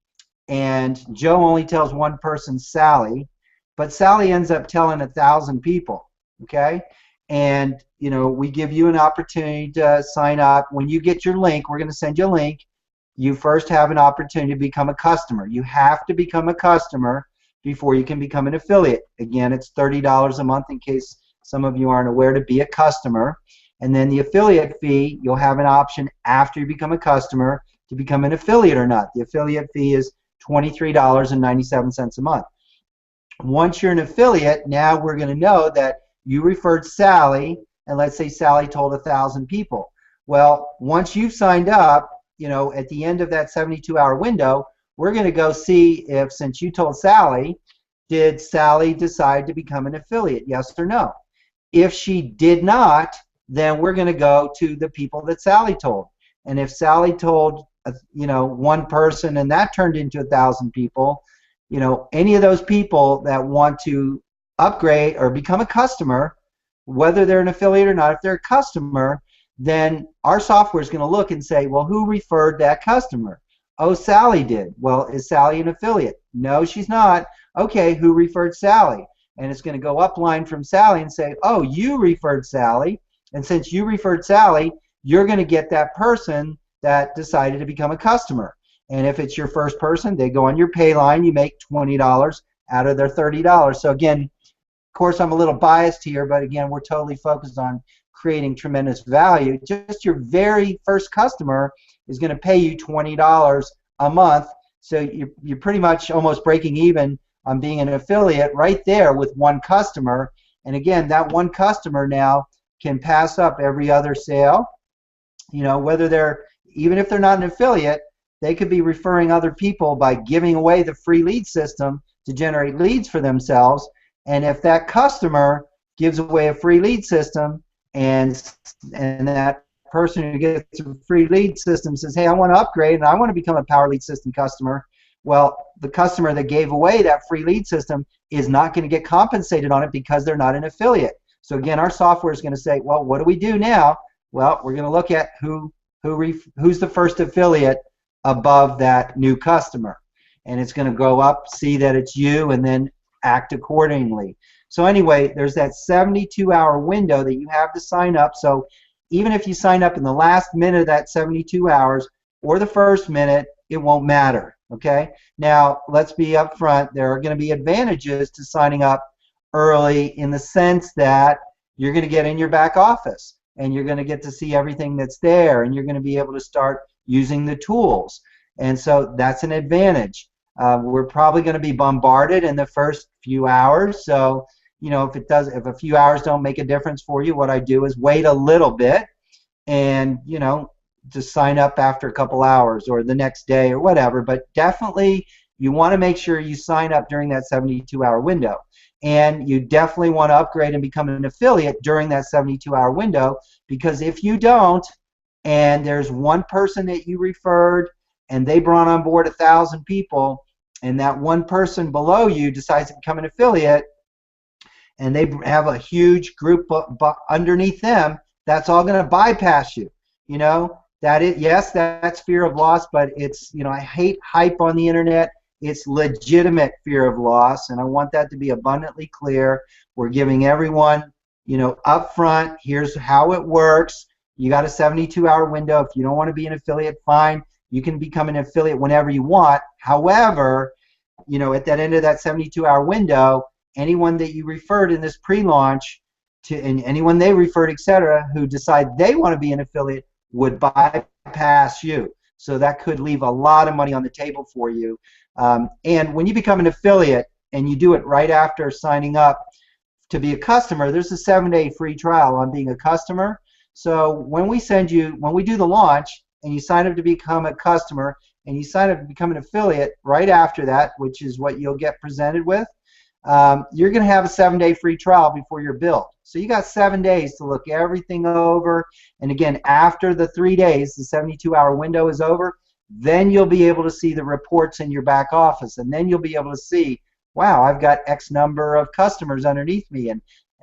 B: and Joe only tells one person, Sally, but Sally ends up telling 1,000 people, okay? And, we give you an opportunity to sign up. When you get your link, we're going to send you a link. You first have an opportunity to become a customer. You have to become a customer before you can become an affiliate. Again, it's $30 a month in case some of you aren't aware to be a customer. And then the affiliate fee, you'll have an option after you become a customer to become an affiliate or not. The affiliate fee is $23.97 a month. Once you're an affiliate, now we're going to know that you referred Sally, and let's say Sally told 1,000 people. Well, once you've signed up, at the end of that 72-hour window, we're going to go see if, since you told Sally, did Sally decide to become an affiliate, yes or no? If she did not, then we're going to go to the people that Sally told. And if Sally told, one person and that turned into 1,000 people, any of those people that want to upgrade or become a customer, whether they're an affiliate or not, if they're a customer, then our software is going to look and say, well, who referred that customer? Oh, Sally did. Well, is Sally an affiliate? No, she's not. Okay, who referred Sally? And it's going to go upline from Sally and say, oh, you referred Sally. And since you referred Sally, you're going to get that person that decided to become a customer. And if it's your first person, they go on your pay line. You make $20 out of their $30. So again, of course, I'm a little biased here, but again, we're totally focused on creating tremendous value. Just your very first customer is going to pay you $20 a month. So you're pretty much almost breaking even on being an affiliate right there with one customer. And again, that one customer now can pass up every other sale. You know, whether they're, even if they're not an affiliate, they could be referring other people by giving away the free lead system to generate leads for themselves. And if that customer gives away a free lead system and that person who gets a free lead system says, hey, I want to upgrade and I want to become a Power Lead System customer, well, the customer that gave away that free lead system is not going to get compensated on it because they're not an affiliate. So again, our software is going to say, well, what do we do now? Well, we're going to look at who's the first affiliate above that new customer. And it's going to go up, see that it's you, and then act accordingly. So anyway, there's that 72-hour window that you have to sign up. So even if you sign up in the last minute of that 72 hours or the first minute, it won't matter. Okay? Now, let's be upfront. There are going to be advantages to signing up early in the sense that you're going to get in your back office and you're going to get to see everything that's there and you're going to be able to start using the tools. And so that's an advantage. We're probably going to be bombarded in the first few hours. So, you know, if a few hours don't make a difference for you, what I do is wait a little bit and, you know, just sign up after a couple hours or the next day or whatever. But definitely you want to make sure you sign up during that 72-hour window. And you definitely want to upgrade and become an affiliate during that 72-hour window, because if you don't, and there's one person that you referred and they brought on board 1,000 people, and that one person below you decides to become an affiliate, and they have a huge group underneath them, that's all going to bypass you. You know, yes, that's fear of loss, but it's, you know, I hate hype on the internet. It's legitimate fear of loss, and I want that to be abundantly clear. We're giving everyone, you know, up front, here's how it works. You got a 72-hour window. If you don't want to be an affiliate, fine. You can become an affiliate whenever you want. However, you know, at that end of that 72-hour window, anyone that you referred in this pre-launch to, and anyone they referred, etc., who decide they want to be an affiliate would bypass you. So that could leave a lot of money on the table for you. And when you become an affiliate and you do it right after signing up to be a customer, there's a 7-day free trial on being a customer. So when we do the launch and you sign up to become a customer and you sign up to become an affiliate right after that, which is what you'll get presented with, you're going to have a 7-day free trial before you're billed. So you got 7 days to look everything over. And again, after the 3 days, the 72-hour window is over, then you'll be able to see the reports in your back office. And then you'll be able to see, wow, I've got X number of customers underneath me.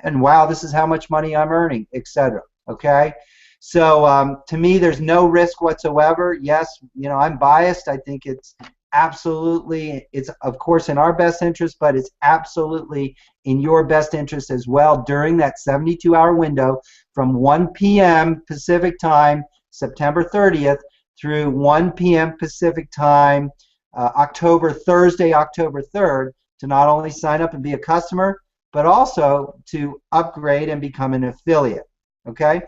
B: And wow, this is how much money I'm earning, etc. Okay? So to me, there's no risk whatsoever. Yes, you know, I'm biased. I think it's absolutely, it's of course in our best interest, but it's absolutely in your best interest as well during that 72-hour window from 1 p.m. Pacific time, September 30th, through 1 p.m. Pacific time, Thursday, October 3rd, to not only sign up and be a customer, but also to upgrade and become an affiliate. Okay?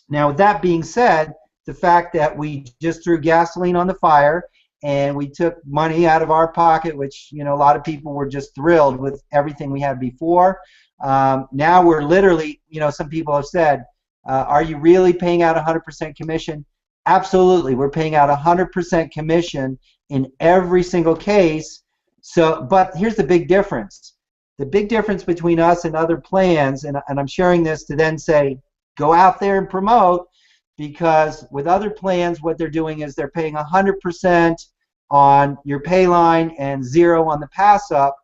B: Now, with that being said, the fact that we just threw gasoline on the fire and we took money out of our pocket, which, you know, a lot of people were just thrilled with everything we had before. Now we're literally, you know, some people have said, are you really paying out 100% commission? Absolutely. We're paying out 100% commission in every single case. So, but here's the big difference. The big difference between us and other plans, and I'm sharing this to then say, go out there and promote, because with other plans, what they're doing is they're paying 100% on your pay line and 0 on the pass up.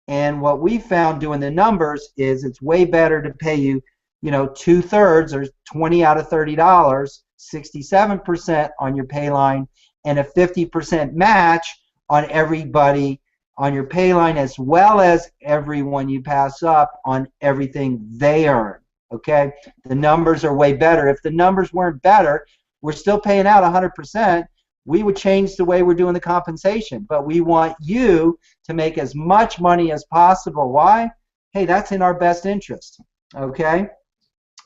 B: And what we found doing the numbers is it's way better to pay you, 2/3 or 20 out of $30, 67% on your pay line, and a 50% match on everybody on your pay line, as well as everyone you pass up on everything they earn. Okay? The numbers are way better. If the numbers weren't better, we're still paying out 100%. We would change the way we're doing the compensation, but we want you to make as much money as possible. Why? Hey, that's in our best interest. Okay?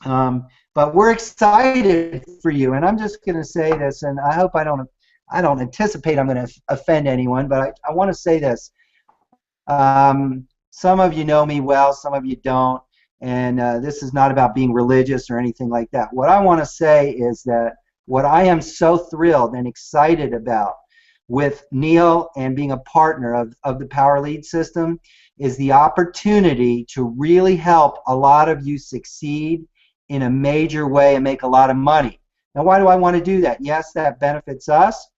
B: But we're excited for you, and I'm just going to say this, and I hope I don't anticipate I'm going to offend anyone, but I want to say this. Some of you know me well, some of you don't, and this is not about being religious or anything like that. What I want to say is that what I am so thrilled and excited about with Neil and being a partner of the Power Lead system is the opportunity to really help a lot of you succeed in a major way and make a lot of money. Now, why do I want to do that? Yes, that benefits us,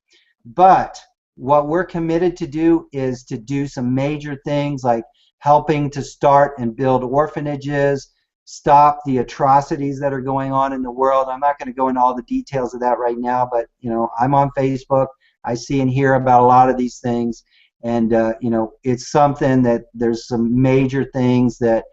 B: but what we're committed to do is to do some major things like helping to start and build orphanages, stop the atrocities that are going on in the world. I'm not going to go into all the details of that right now, but I'm on Facebook. I see and hear about a lot of these things, and it's something that there's some major things that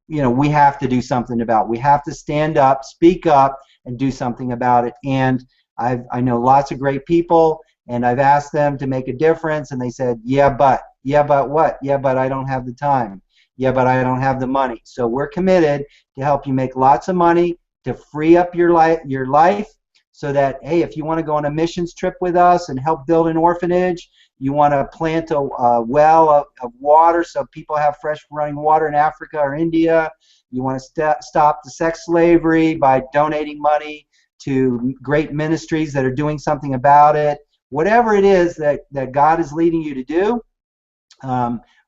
B: we have to do something about. We have to stand up, speak up, and do something about it. And I know lots of great people, and I've asked them to make a difference, and they said, yeah, but what? Yeah, but I don't have the time. Yeah, but I don't have the money. So we're committed to help you make lots of money, to free up your life so that, hey, if you want to go on a missions trip with us and help build an orphanage, you want to plant a well of water so people have fresh running water in Africa or India, you want to stop the sex slavery by donating money to great ministries that are doing something about it, whatever it is that God is leading you to do,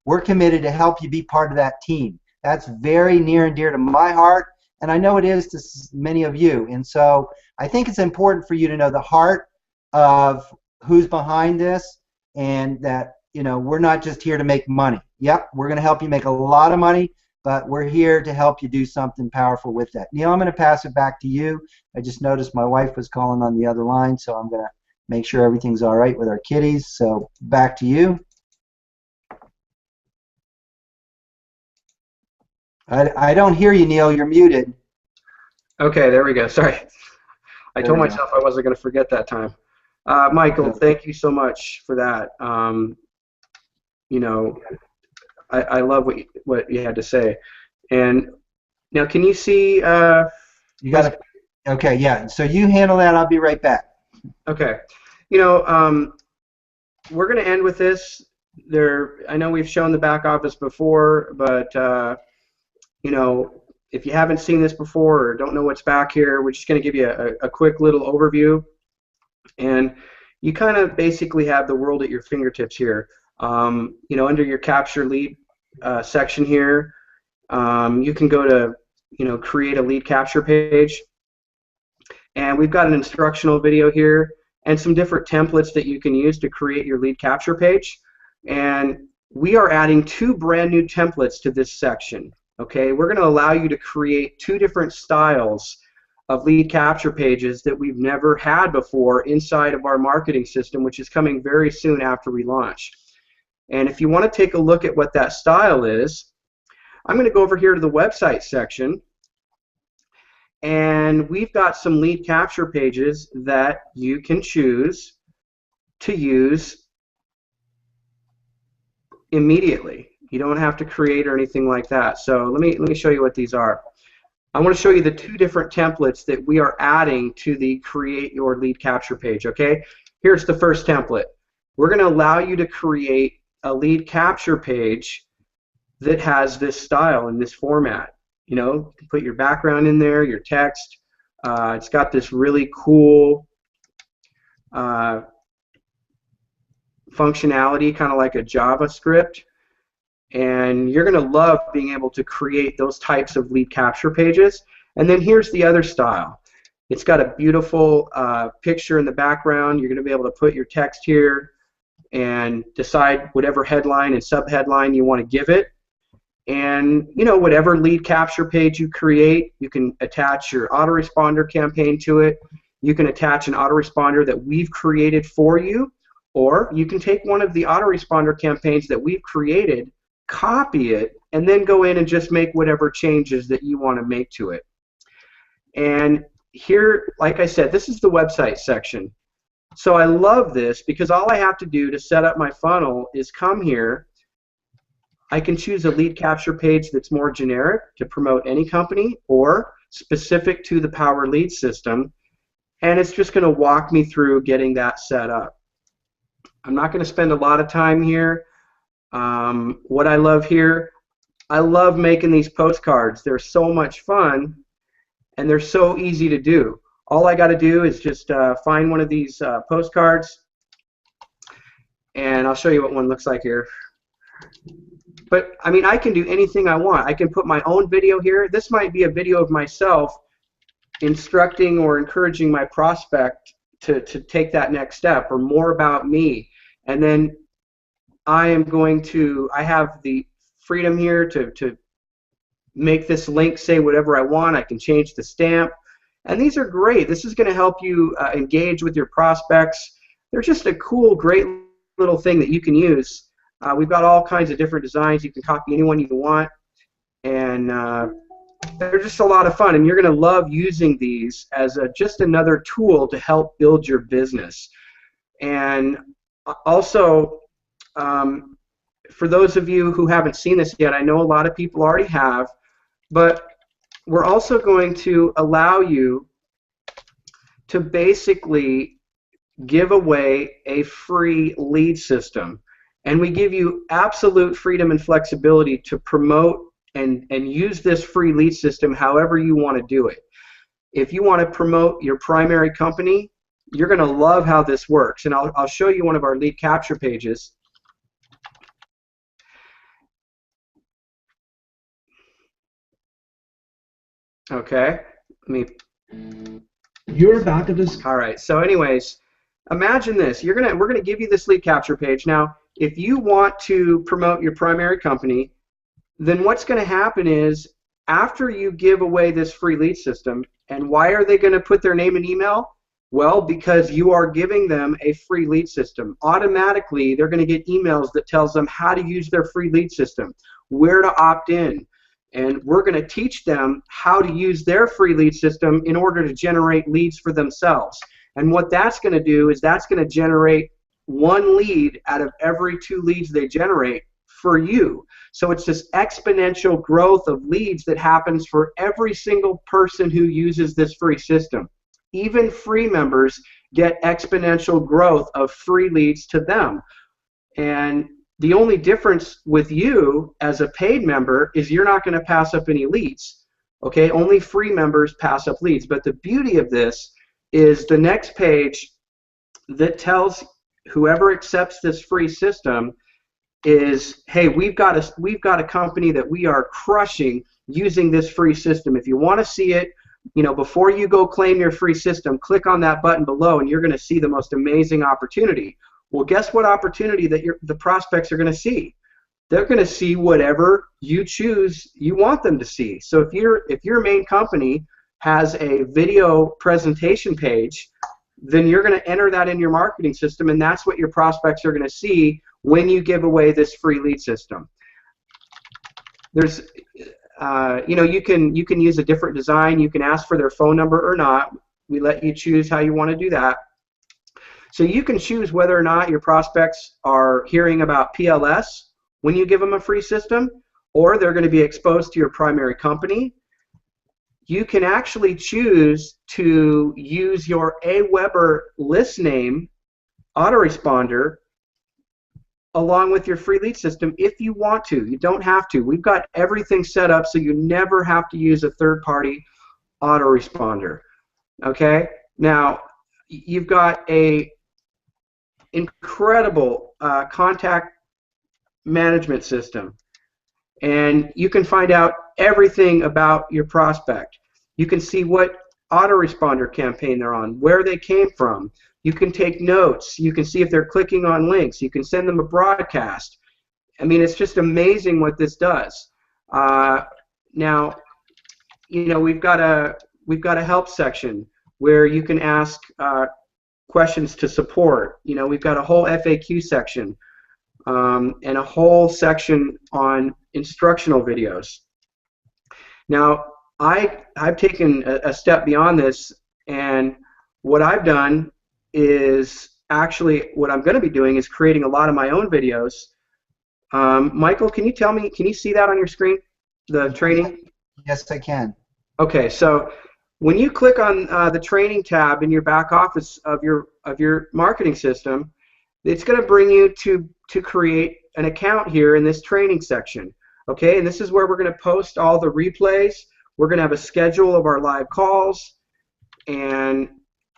B: we're committed to help you be part of that team. That's very near and dear to my heart, and I know it is to many of you. And so I think it's important for you to know the heart of who's behind this, and that we're not just here to make money. Yep, we're going to help you make a lot of money, but we're here to help you do something powerful with that. Neil, I'm going to pass it back to you. I just noticed my wife was calling on the other line, so I'm going to make sure everything's all right with our kitties. So back to you. I don't hear you, Neil. You're muted.
A: Okay, there we go. Sorry. I told myself I wasn't going to forget that time. Michael, thank you so much for that. I love what you had to say. And now, can you see?
B: You got it. Okay, yeah. So you handle that. I'll be right back.
A: Okay. We're going to end with this. I know we've shown the back office before, but if you haven't seen this before or don't know what's back here, we're just going to give you a quick little overview. And you kind of basically have the world at your fingertips here. Under your capture lead section here, you can go to create a lead capture page, and we've got an instructional video here and some different templates that you can use to create your lead capture page. And we are adding 2 brand new templates to this section. Okay, we're going to allow you to create 2 different styles of lead capture pages that we've never had before inside of our marketing system, which is coming very soon after we launch. And if you want to take a look at what that style is, I'm going to go over here to the website section, and we've got some lead capture pages that you can choose to use immediately. You don't have to create or anything like that. So let me show you what these are. I want to show you the 2 different templates that we are adding to the create your lead capture page. Okay, here's the first template. We're going to allow you to create a lead capture page that has this style and this format. Put your background in there, your text. It's got this really cool functionality, kind of like a JavaScript. And you're going to love being able to create those types of lead capture pages. And then here's the other style. It's got a beautiful picture in the background. You're going to be able to put your text here and decide whatever headline and subheadline you want to give it. And whatever lead capture page you create, you can attach your autoresponder campaign to it. You can attach an autoresponder that we've created for you, or you can take one of the autoresponder campaigns that we've created, copy it, and then go in and just make whatever changes that you want to make to it. And here, like I said, this is the website section. So I love this because all I have to do to set up my funnel is come here. I can choose a lead capture page that's more generic to promote any company or specific to the Power Lead system, and it's just going to walk me through getting that set up. I'm not going to spend a lot of time here. What I love here, I love making these postcards. They're so much fun, and they're so easy to do. All I got to do is just find one of these postcards, and I'll show you what one looks like here. But I mean, I can do anything I want. I can put my own video here. This might be a video of myself instructing or encouraging my prospect to take that next step, or more about me. And then I have the freedom here to make this link say whatever I want. I can change the stamp. And these are great. This is going to help you engage with your prospects. They're just a cool, great little thing that you can use. We've got all kinds of different designs. You can copy any one you want. And they're just a lot of fun. And you're going to love using these as just another tool to help build your business. And also, for those of you who haven't seen this yet, I know a lot of people already have, but we're also going to allow you to basically give away a free lead system. And we give you absolute freedom and flexibility to promote and use this free lead system however you want to do it. If you want to promote your primary company, you're going to love how this works. And I'll show you one of our lead capture pages. Okay,
C: You're about to discuss.
A: All right. So, anyways, imagine this. We're gonna give you this lead capture page. Now, if you want to promote your primary company, then what's going to happen is after you give away this free lead system, and why are they going to put their name and email? Well, because you are giving them a free lead system. Automatically, they're going to get emails that tells them how to use their free lead system, where to opt in. And we're going to teach them how to use their free lead system in order to generate leads for themselves. And what that's going to do is that's going to generate one lead out of every 2 leads they generate for you. So it's this exponential growth of leads that happens for every single person who uses this free system. Even free members get exponential growth of free leads to them. And the only difference with you as a paid member is you're not going to pass up any leads. Okay, only free members pass up leads. But the beauty of this is the next page that tells whoever accepts this free system is, hey, we've got a company that we are crushing using this free system. If you want to see it, before you go claim your free system, click on that button below and you're going to see the most amazing opportunity. Well, guess what opportunity that the prospects are going to see? They're going to see whatever you choose you want them to see. So if your main company has a video presentation page, then you're going to enter that in your marketing system, and that's what your prospects are going to see when you give away this free lead system. There's, you can use a different design. You can ask for their phone number or not. We let you choose how you want to do that. So you can choose whether or not your prospects are hearing about PLS when you give them a free system, or they're going to be exposed to your primary company. You can actually choose to use your AWeber list name autoresponder along with your free lead system if you want to. You don't have to. We've got everything set up so you never have to use a third-party autoresponder. Okay? Now, you've got a incredible contact management system, and you can find out everything about your prospect. You can see what autoresponder campaign they're on, where they came from. You can take notes. You can see if they're clicking on links. You can send them a broadcast. I mean, it's just amazing what this does. Now, we've got a help section where you can ask questions to support. We've got a whole FAQ section and a whole section on instructional videos. Now, I've taken a step beyond this, and what I've done is actually what I'm going to be doing is creating a lot of my own videos. Michael, can you see that on your screen, the training?
B: Yes, I can.
A: Okay, so when you click on the training tab in your back office of your marketing system, it's going to bring you to create an account here in this training section. Okay, and this is where we're going to post all the replays. We're going to have a schedule of our live calls, and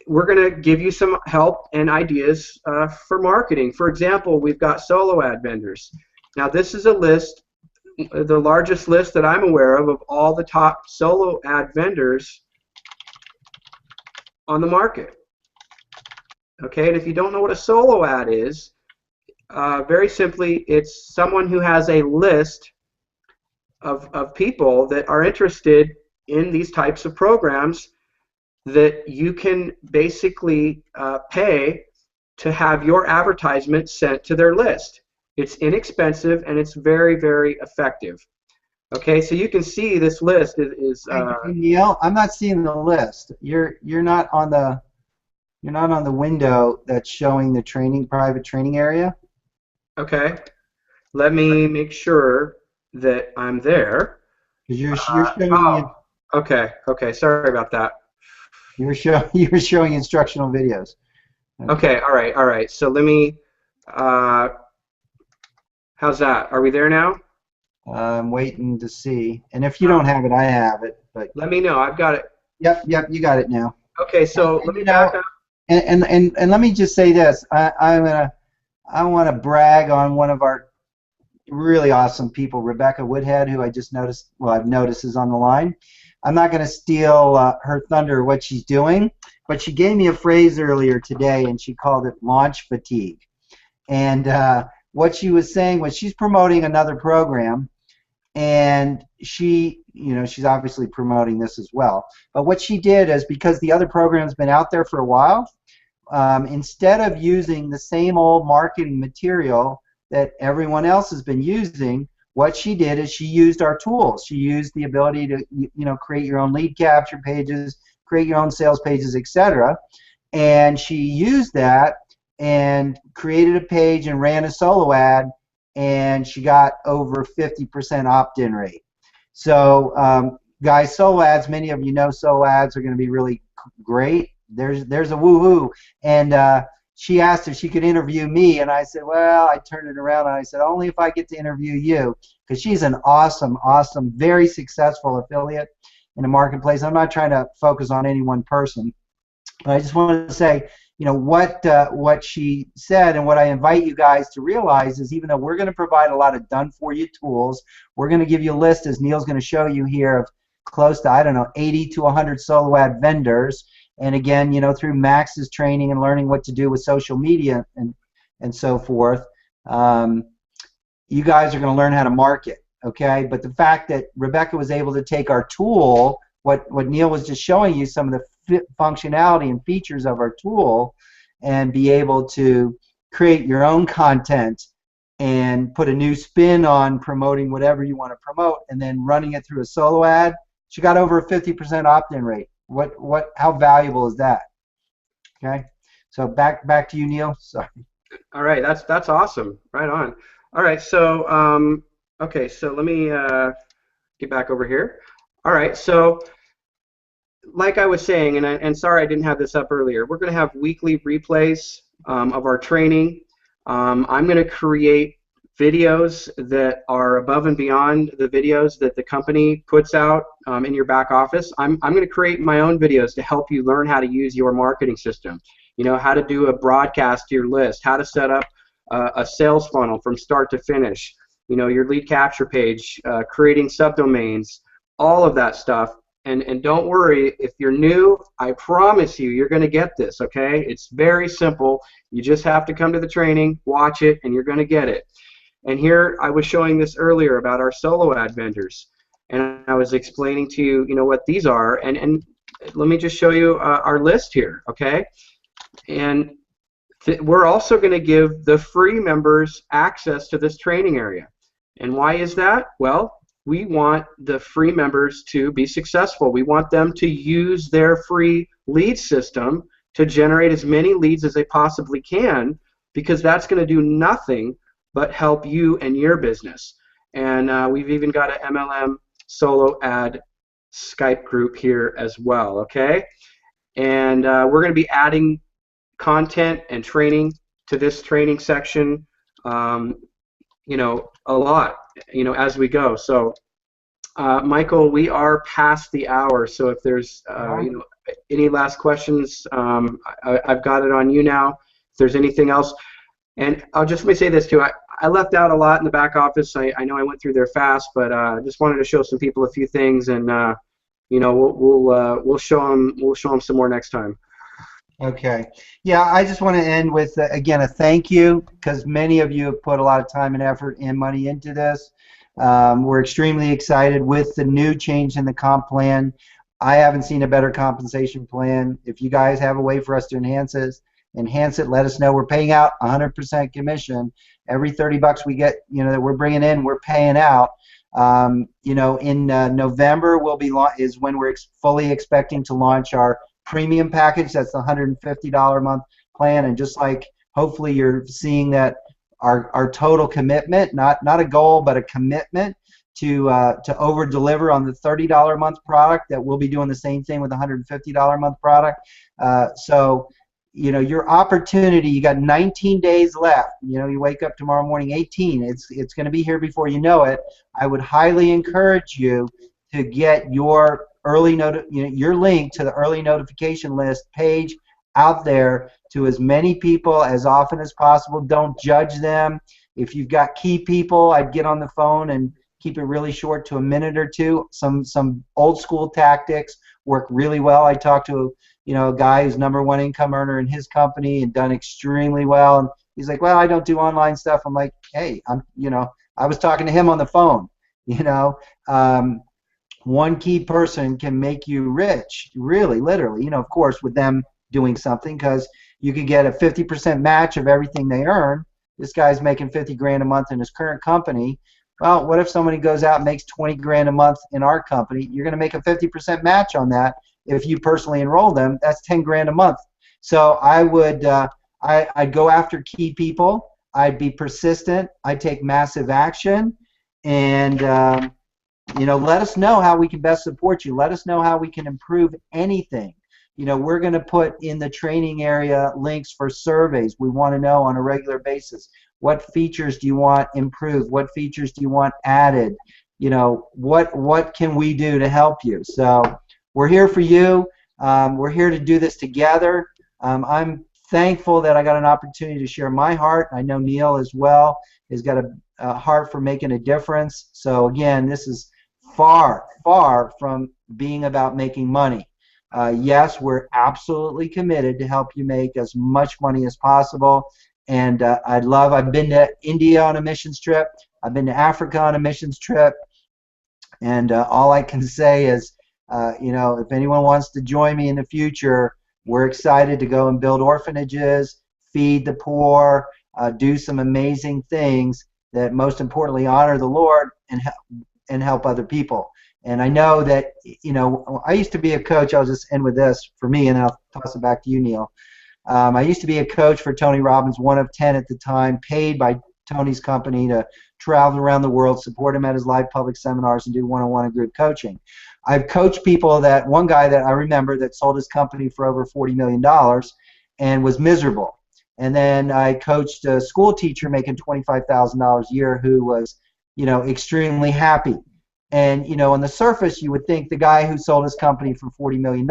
A: we're going to give you some help and ideas for marketing. For example, we've got solo ad vendors. Now, this is a list, the largest list that I'm aware of all the top solo ad vendors on the market. Okay, and if you don't know what a solo ad is, very simply, it's someone who has a list of people that are interested in these types of programs that you can basically pay to have your advertisement sent to their list. It's inexpensive and it's very, very effective. Okay, so you can see this list is
B: Neil, I'm not seeing the list. You're not on the window that's showing the private training area.
A: Okay, let me make sure that I'm there.
B: You're showing.
A: Okay. Sorry about that.
B: You're showing instructional videos.
A: Okay. All right. So let me. How's that? Are we there now?
B: I'm waiting to see. And if you don't have it, I have it. But
A: let me know. I've got it.
B: Yep. You got it now.
A: Okay. So let me back up.
B: And let me just say this. I want to brag on one of our really awesome people, Rebecca Woodhead, who I just noticed. Well, I've noticed is on the line. I'm not going to steal her thunder, what she's doing, but she gave me a phrase earlier today, and she called it launch fatigue. And what she was saying was she's promoting another program, and she's obviously promoting this as well. But what she did is, because the other program's been out there for a while, instead of using the same old marketing material that everyone else has been using, what she did is she used our tools. She used the ability to create your own lead capture pages, create your own sales pages, etc. And she used that and created a page and ran a solo ad, and she got over 50% opt-in rate. So guys, solo ads, many of you know solo ads are going to be really great. There's a woohoo, and she asked if she could interview me, and I said, well, I turned it around and I said, only if I get to interview you, because she's an awesome, very successful affiliate in the marketplace. I'm not trying to focus on any one person, but I just wanted to say, what she said, and what I invite you guys to realize is, even though we're going to provide a lot of done-for-you tools, we're going to give you a list, as Neil's going to show you here, of close to, I don't know, 80 to 100 solo ad vendors. And again, through Max's training and learning what to do with social media and so forth, you guys are going to learn how to market, okay? But the fact that Rebecca was able to take our tool, what Neil was just showing you, some of the functionality and features of our tool, and be able to create your own content and put a new spin on promoting whatever you want to promote, and then running it through a solo ad, she got over a 50% opt-in rate. How valuable is that? Okay, so back to you, Neil. Sorry.
A: All right, that's awesome. Right on. All right, so okay, so let me get back over here. All right, so like I was saying, and sorry I didn't have this up earlier, we're going to have weekly replays of our training. I'm going to create videos that are above and beyond the videos that the company puts out in your back office. I'm going to create my own videos to help you learn how to use your marketing system. How to do a broadcast to your list, how to set up a sales funnel from start to finish, your lead capture page, creating subdomains, all of that stuff. And don't worry, if you're new, I promise you're going to get this, okay? It's very simple. You just have to come to the training, watch it, and you're going to get it. And here I was showing this earlier about our solo ad vendors, and I was explaining to you, what these are, and let me just show you our list here, okay? And we're also going to give the free members access to this training area. And why is that? Well, we want the free members to be successful. We want them to use their free lead system to generate as many leads as they possibly can, because that's going to do nothing but help you and your business. And we've even got an MLM solo ad Skype group here as well, okay? And we're going to be adding content and training to this training section, a lot, as we go. So, Michael, we are past the hour, so if there's, any last questions, I've got it on you now. If there's anything else, and let me say this too. I left out a lot in the back office. I know I went through there fast, but just wanted to show some people a few things, and we'll show them some more next time.
B: Okay. Yeah, I just want to end with, again, a thank you, because many of you have put a lot of time and effort and money into this. We're extremely excited with the new change in the comp plan. I haven't seen a better compensation plan. If you guys have a way for us to enhance it, let us know. We're paying out 100% commission. Every 30 bucks we get, that we're bringing in, we're paying out. In November is when we're fully expecting to launch our premium package. That's the $150 a month plan, and just like hopefully you're seeing that our total commitment, not a goal but a commitment to over deliver on the $30 a month product, that we'll be doing the same thing with the $150 a month product. So your opportunity, you got 19 days left. You wake up tomorrow morning 18, it's going to be here before you know it. I would highly encourage you to get your your link to the early notification list page out there to as many people as often as possible. Don't judge them. If you've got key people, I'd get on the phone and keep it really short to a minute or two. Some old school tactics work really well. I talked to a guy who's #1 income earner in his company and done extremely well, and he's like, well, I don't do online stuff. I'm like, hey, I was talking to him on the phone. One key person can make you rich, really, literally, of course, with them doing something, because you could get a 50% match of everything they earn. This guy's making 50 grand a month in his current company. Well, what if somebody goes out and makes 20 grand a month in our company? You're going to make a 50% match on that. If you personally enroll them, that's 10 grand a month. So I would, I'd go after key people. I'd be persistent. I'd take massive action, and let us know how we can best support you. Let us know how we can improve anything. We're going to put in the training area links for surveys. We want to know on a regular basis, what features do you want improved? What features do you want added? What can we do to help you? So we're here for you. We're here to do this together. I'm thankful that I got an opportunity to share my heart. I know Neil as well has got a heart for making a difference. So again, this is far, far from being about making money. Yes, we're absolutely committed to help you make as much money as possible. And I've been to India on a missions trip. I've been to Africa on a missions trip. And all I can say is, if anyone wants to join me in the future, we're excited to go and build orphanages, feed the poor, do some amazing things that most importantly honor the Lord and help other people. And I know that, I used to be a coach. I'll just end with this for me, and I'll toss it back to you, Neil. I used to be a coach for Tony Robbins, one of 10 at the time, paid by Tony's company to travel around the world, support him at his live public seminars, and do one-on-one and group coaching. I've coached people one guy that I remember that sold his company for over $40 million and was miserable. And then I coached a school teacher making $25,000 a year who was, extremely happy. And, on the surface, you would think the guy who sold his company for $40 million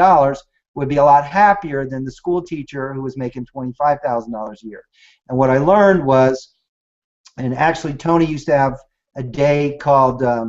B: would be a lot happier than the school teacher who was making $25,000 a year. And what I learned was, and actually Tony used to have a day called, I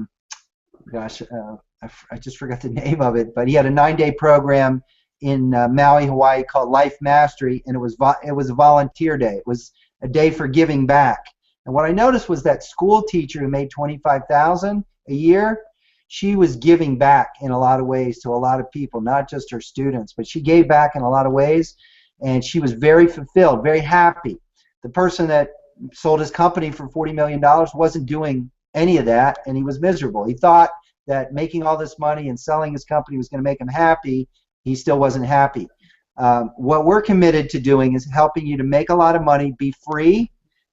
B: just forgot the name of it, but he had a 9-day program in Maui, Hawaii called Life Mastery, and it was a volunteer day. It was a day for giving back. And what I noticed was that school teacher who made $25,000 a year, she was giving back in a lot of ways to a lot of people, not just her students, but she gave back in a lot of ways, and she was very fulfilled, very happy. The person that sold his company for $40 million wasn't doing any of that, and he was miserable. He thought that making all this money and selling his company was going to make him happy. He still wasn't happy. What we're committed to doing is helping you to make a lot of money, be free,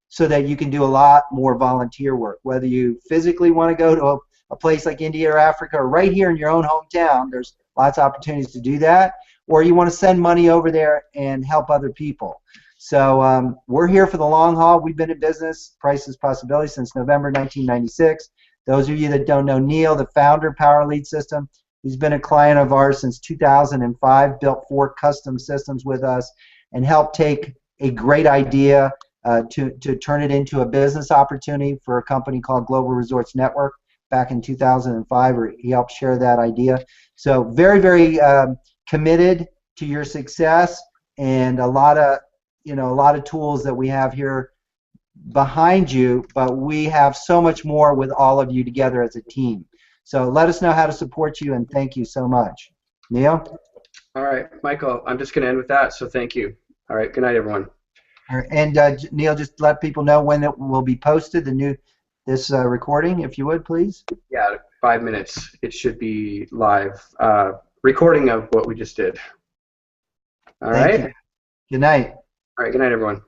B: so that you can do a lot more volunteer work. Whether you physically want to go to a place like India or Africa, or right here in your own hometown, there's lots of opportunities to do that, or you want to send money over there and help other people. So we're here for the long haul. We've been in business, Priceless Possibilities, since November 1996. Those of you that don't know Neil, the founder of Power Lead System, he's been a client of ours since 2005, built 4 custom systems with us, and helped take a great idea to turn it into a business opportunity for a company called Global Resorts Network back in 2005, where he helped share that idea. So very, very committed to your success, and a lot of tools that we have here behind you, but we have so much more with all of you together as a team. So let us know how to support you, and thank you so much. Neil?
A: All right, Michael, I'm just going to end with that, so thank you. All right, good night, everyone.
B: All right, and Neil, just let people know when it will be posted, this recording, if you would, please.
A: Yeah, 5 minutes. It should be live. Recording of what we just did. All right?
B: Thank you. Good night.
A: All right, good night, everyone.